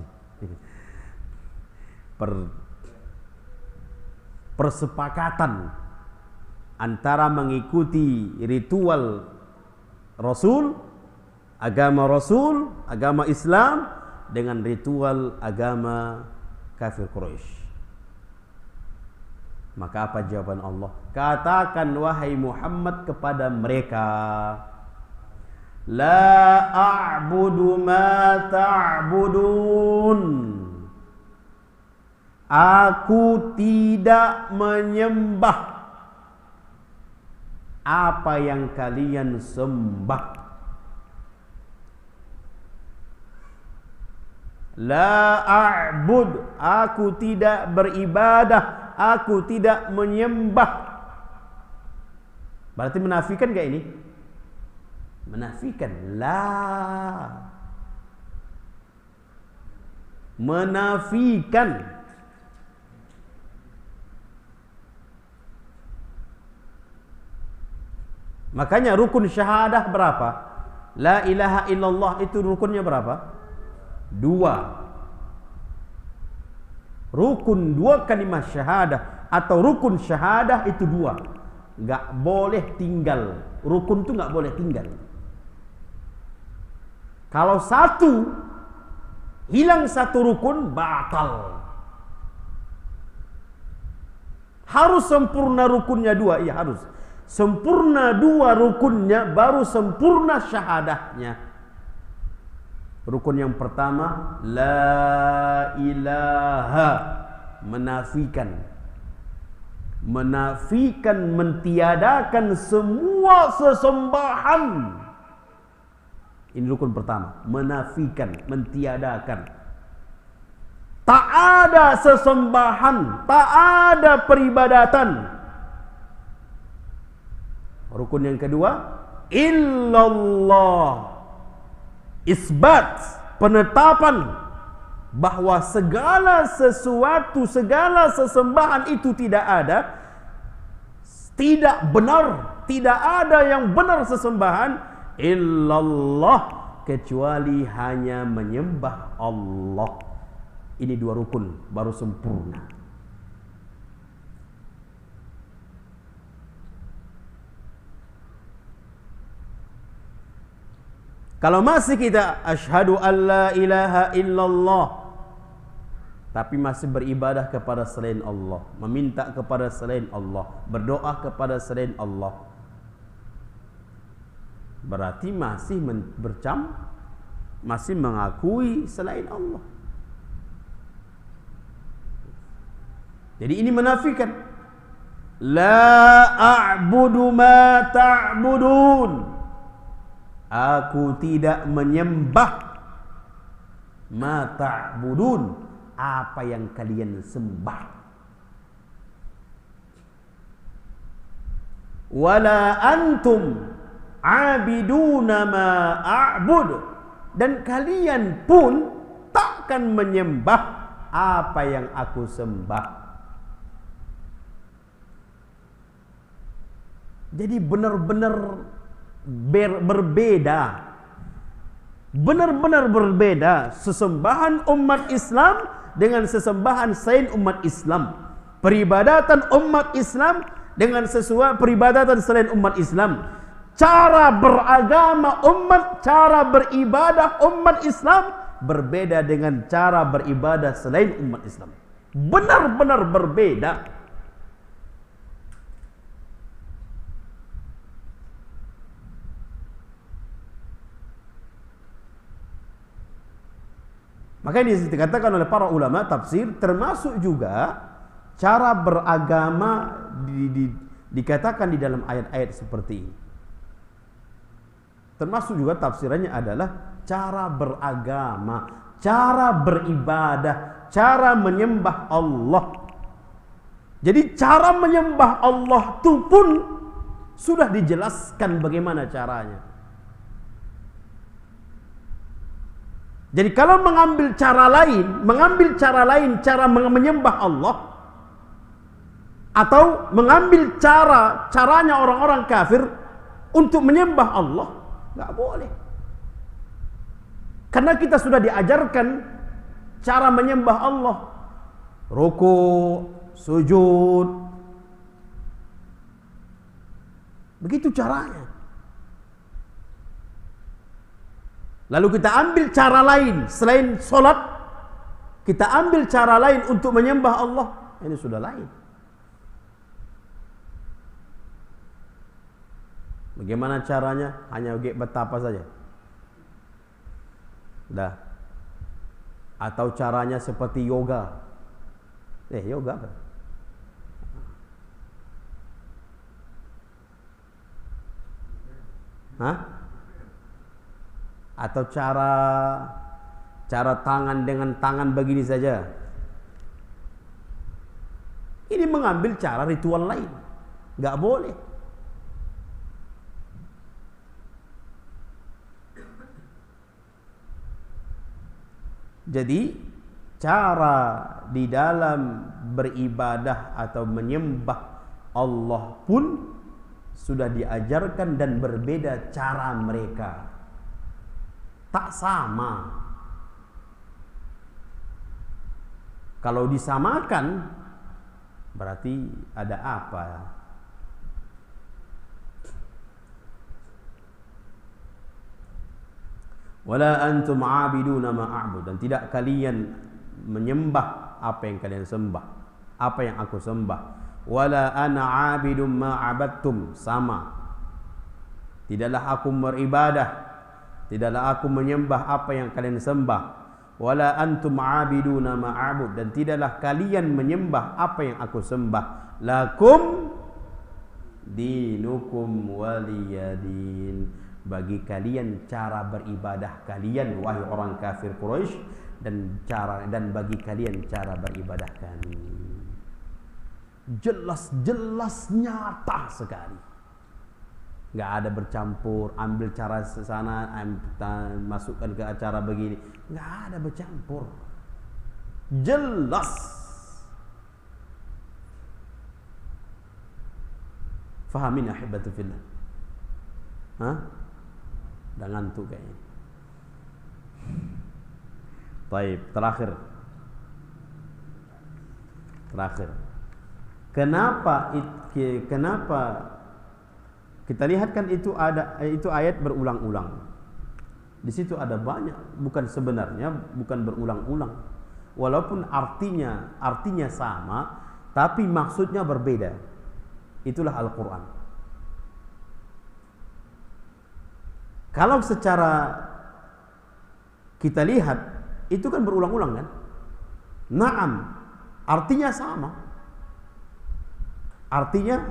persepakatan antara mengikuti ritual Rasul, agama Islam, dengan ritual agama kafir Quraisy. Maka apa jawaban Allah? Katakan wahai Muhammad kepada mereka, la a'budu ma ta'budun. Aku tidak menyembah apa yang kalian sembah. La a'bud, aku tidak beribadah, aku tidak menyembah. Berarti menafikan enggak ini? Menafikan. La, menafikan. Makanya rukun syahadah berapa? La ilaha illallah itu rukunnya berapa? 2. Rukun 2 kalimat syahadah atau rukun syahadah itu 2. Enggak boleh tinggal. Rukun itu enggak boleh tinggal. Kalau hilang satu rukun, batal. Harus sempurna rukunnya 2, iya harus. Sempurna 2 rukunnya, baru sempurna syahadahnya. Rukun yang pertama, la ilaha, menafikan, mentiadakan semua sesembahan. Ini rukun pertama, menafikan, mentiadakan. Tak ada sesembahan, tak ada peribadatan. Rukun yang kedua, illallah, isbat, penetapan bahwa segala sesuatu, segala sesembahan itu tidak ada, tidak benar, tidak ada yang benar sesembahan illallah, kecuali hanya menyembah Allah. Ini dua rukun baru sempurna. Kalau masih kita asyhadu alla ilaha illallah, tapi masih beribadah kepada selain Allah, meminta kepada selain Allah, berdoa kepada selain Allah, berarti masih masih mengakui selain Allah. Jadi ini menafikan. La a'budu ma ta'budun. Aku tidak menyembah ma ta'budun, apa yang kalian sembah. Wala antum abiduna ma a'bud, dan kalian pun takkan menyembah apa yang aku sembah. Jadi benar-benar berbeda, benar-benar berbeda sesembahan umat Islam dengan sesembahan selain umat Islam, peribadatan umat Islam dengan sesuatu peribadatan selain umat Islam, cara beragama umat, cara beribadah umat Islam berbeda dengan cara beribadah selain umat Islam. Benar-benar berbeda. Maka ini dikatakan oleh para ulama tafsir, termasuk juga cara beragama dikatakan di dalam ayat-ayat seperti ini. Termasuk juga tafsirannya adalah cara beragama, cara beribadah, cara menyembah Allah. Jadi cara menyembah Allah itu pun sudah dijelaskan bagaimana caranya. Jadi kalau mengambil cara lain, cara menyembah Allah, atau mengambil caranya orang-orang kafir untuk menyembah Allah, nggak boleh. Karena kita sudah diajarkan cara menyembah Allah, ruku, sujud, begitu caranya. Lalu kita ambil cara lain selain solat, kita ambil cara lain untuk menyembah Allah, ini sudah lain. Bagaimana caranya? Hanya betapa saja. Dah. Atau caranya seperti yoga. Yoga kan? Hah? Atau cara tangan dengan tangan begini saja. Ini mengambil cara ritual lain, nggak boleh. Jadi cara di dalam beribadah atau menyembah Allah pun sudah diajarkan dan berbeda cara mereka. Tak sama. Kalau disamakan berarti ada apa? Wala antum abiduna ma a'bud, dan tidak kalian menyembah apa yang kalian sembah, apa yang aku sembah. Wala ana abidum ma abadtum, sama. Tidaklah aku beribadah tidaklah aku menyembah apa yang kalian sembah, wala antum aabiduna ma a'bud, dan tidaklah kalian menyembah apa yang aku sembah. Lakum dinukum waliyadin, bagi kalian cara beribadah kalian wahai orang kafir Quraisy, dan bagi kalian cara beribadah kami. Jelas nyata sekali. Enggak ada bercampur, ambil cara sana, masukkan ke acara begini. Enggak ada bercampur. Jelas. Fahamin ahibatu fillah. Hah? Dah ngantuk kayaknya. Baik, terakhir. Kenapa kita lihat kan itu ayat berulang-ulang. Di situ ada banyak, bukan berulang-ulang. Walaupun artinya sama, tapi maksudnya berbeda. Itulah Al-Qur'an. Kalau secara kita lihat, itu kan berulang-ulang kan? Naam, artinya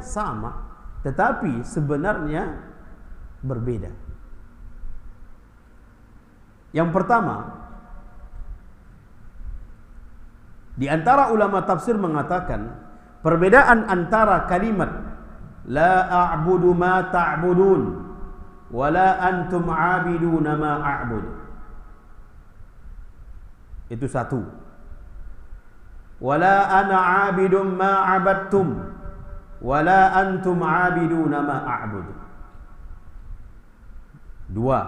sama, tetapi sebenarnya berbeda. Yang pertama, di antara ulama tafsir mengatakan perbedaan antara kalimat la a'budu ma ta'budun wala antum 'abiduna ma a'bud, itu satu. Wala ana 'abidum ma 'abadtum wala antum 'abiduna ma a'bud. Dua.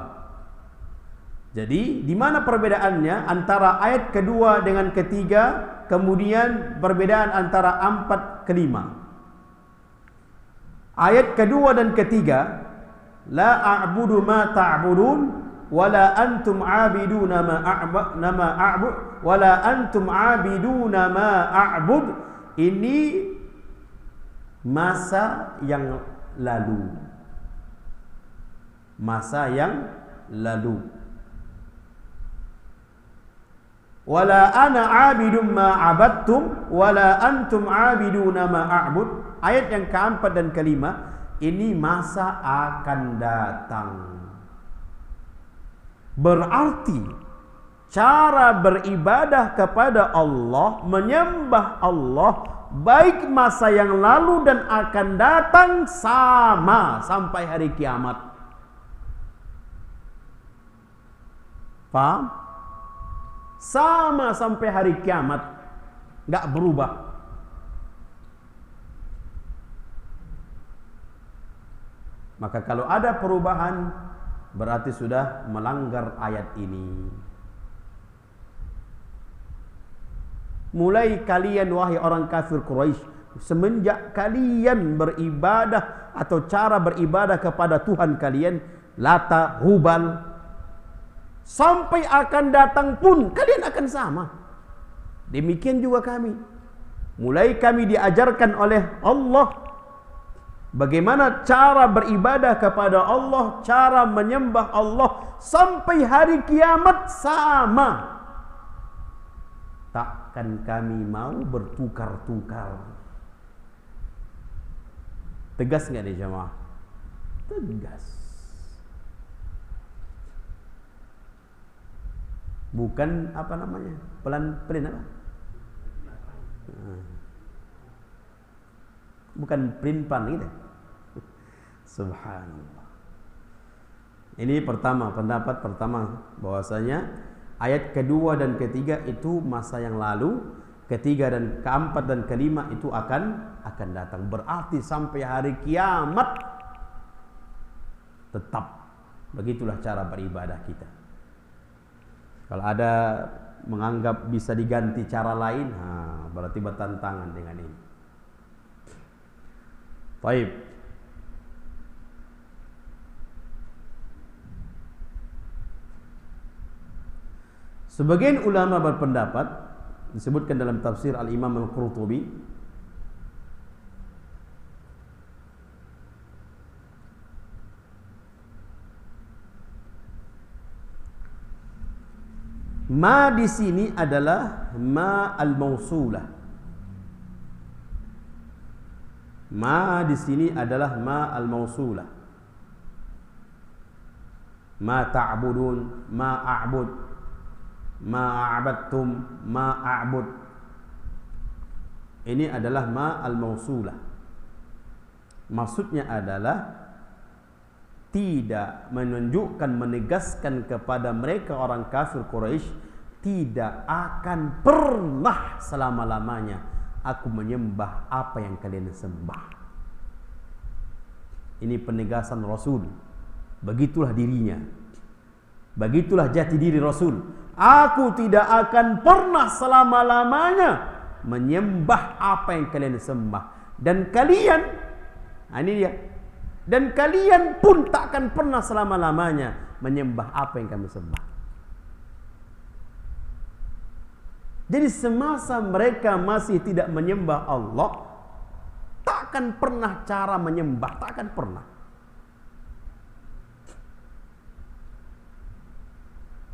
Jadi di mana perbedaannya antara ayat kedua dengan ketiga, kemudian perbedaan antara 4 ke 5. Ayat kedua dan ketiga, la a'budu ma ta'budun wala antum 'abiduna ma a'bud wala antum 'abiduna ma a'bud, ini masa yang lalu. Wala ana 'abidum ma 'abadtum wala antum 'abiduna ma a'bud. Ayat yang keempat dan kelima, ini masa akan datang. Berarti cara beribadah kepada Allah, menyembah Allah, baik masa yang lalu dan akan datang, sama sampai hari kiamat. Paham? Sama sampai hari kiamat, enggak berubah. Maka kalau ada perubahan, berarti sudah melanggar ayat ini. Mulai kalian wahai orang kafir Quraisy, semenjak kalian beribadah atau cara beribadah kepada Tuhan kalian Lata, Hubal, sampai akan datang pun kalian akan sama. Demikian juga kami. Mulai kami diajarkan oleh Allah bagaimana cara beribadah kepada Allah, cara menyembah Allah, sampai hari kiamat sama. Takkan kami mau bertukar-tukar. Tegas nggak nih jemaah? Tegas. Bukan apa namanya, pelan-pelan apa? Bukan pelin-pelan gitu. Subhanallah. Ini pendapat pertama, bahwasanya ayat kedua dan ketiga itu masa yang lalu, ketiga dan keempat dan kelima itu akan datang. Berarti sampai hari kiamat tetap begitulah cara beribadah kita. Kalau ada menganggap bisa diganti cara lain, berarti bertentangan dengan ini. Baik. Sebagian ulama berpendapat, disebutkan dalam tafsir Al-Imam Al-Qurtubi, Ma di sini adalah ma al-mausulah. Ma di sini adalah ma al-mausulah. Ma ta'budun, ma a'bud, ma a'badtum, ma a'bud. Ini adalah ma al-mausulah. Maksudnya adalah tidak menunjukkan, menegaskan kepada mereka orang kafir Quraisy, tidak akan pernah selama-lamanya aku menyembah apa yang kalian sembah. Ini penegasan Rasul. Begitulah dirinya. Begitulah jati diri Rasul. Aku tidak akan pernah selama-lamanya menyembah apa yang kalian sembah. Dan kalian, ini dia, dan kalian pun tak akan pernah selama-lamanya menyembah apa yang kami sembah. Jadi semasa mereka masih tidak menyembah Allah, tak akan pernah cara menyembah, tak akan pernah.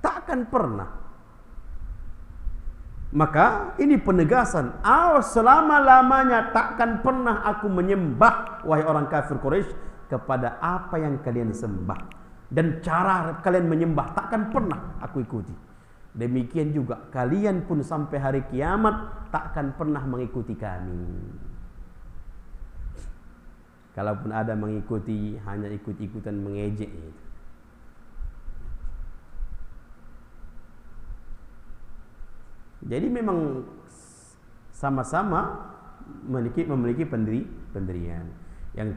Tak akan pernah. Maka ini penegasan, selama-lamanya takkan pernah aku menyembah, wahai orang kafir Quraisy, kepada apa yang kalian sembah. Dan cara kalian menyembah takkan pernah aku ikuti. Demikian juga kalian pun sampai hari kiamat takkan pernah mengikuti kami. Kalaupun ada mengikuti, hanya ikut-ikutan mengejek. Jadi memang sama-sama memiliki pendirian. Yang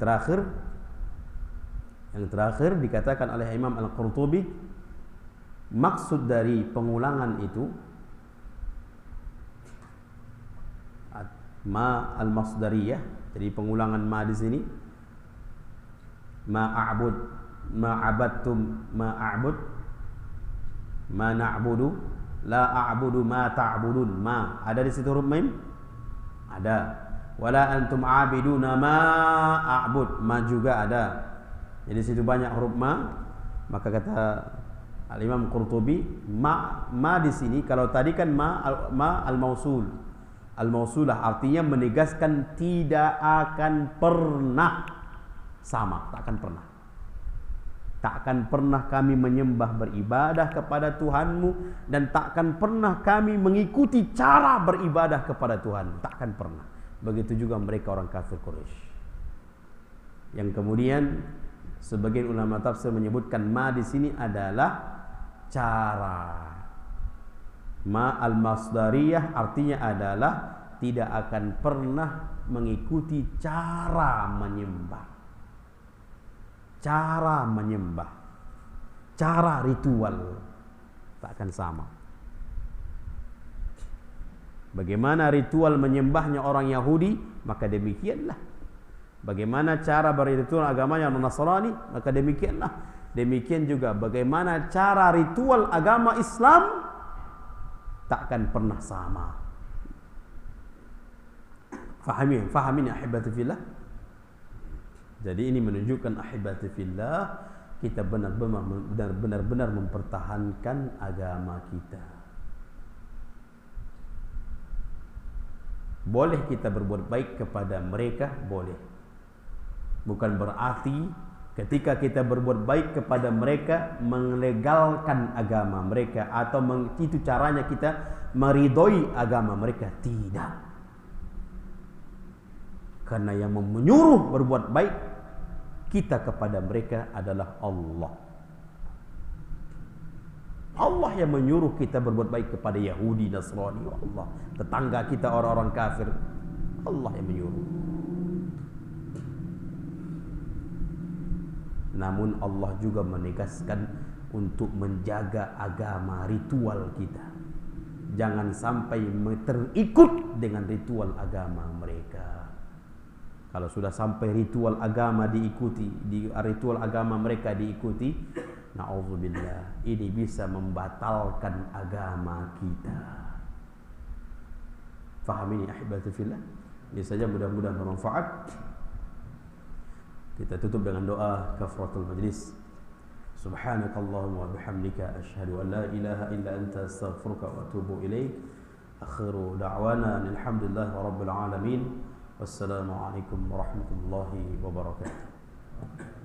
terakhir dikatakan oleh Imam Al-Qurtubi, maksud dari pengulangan itu ma al-masdariyah. Jadi pengulangan ma di sini, ma a'bud, ma abattum, ma a'bud, ma na'budu, la a'budu ma ta'budun. Ma ada di situ huruf mim? Ada. Wala antum 'abiduna ma a'bud. Ma juga ada. Jadi situ banyak huruf ma. Maka kata Al-Imam Qurtubi, ma di sini, kalau tadi kan ma al-mausul. Al-mausulah artinya menegaskan tidak akan pernah sama, tak akan pernah. Tak akan pernah kami menyembah beribadah kepada Tuhanmu, dan tak akan pernah kami mengikuti cara beribadah kepada Tuhan. Tak akan pernah. Begitu juga mereka orang kafir Quraisy. Yang kemudian sebagian ulama tafsir menyebutkan ma di sini adalah cara. Ma al-masdariyah artinya adalah tidak akan pernah mengikuti cara menyembah. Cara menyembah, cara ritual tak akan sama. Bagaimana ritual menyembahnya orang Yahudi, maka demikianlah. Bagaimana cara berritual agamanya orang Nasrani, maka demikianlah. Demikian juga bagaimana cara ritual agama Islam, takkan pernah sama. Fahamin ya ahibati fillah. Jadi ini menunjukkan ahibati fillah, kita benar-benar mempertahankan agama kita. Boleh kita berbuat baik kepada mereka, boleh. Bukan berarti ketika kita berbuat baik kepada mereka melegalkan agama mereka, atau itu caranya kita meridhoi agama mereka. Tidak. Karena yang menyuruh berbuat baik kita kepada mereka adalah Allah. Allah yang menyuruh kita berbuat baik kepada Yahudi, Nasrani, Allah. Tetangga kita orang-orang kafir, Allah yang menyuruh. Namun Allah juga menegaskan untuk menjaga agama ritual kita. Jangan sampai terikut dengan ritual agama mereka. Kalau sudah sampai ritual agama diikuti, ritual agama mereka diikuti, na'udzubillah, ini bisa membatalkan agama kita. Fahami ini ahibati fillah. Ini saja, mudah-mudahan bermanfaat. Kita tutup dengan doa kafaratul majlis. Subhanakallahumma wa bihamdika asyhadu an la ilaha illa anta astaghfiruka wa atubu ilaik. Akhiru da'wana alhamdulillahi rabbil alamin. Wassalamu alaikum warahmatullahi wabarakatuh.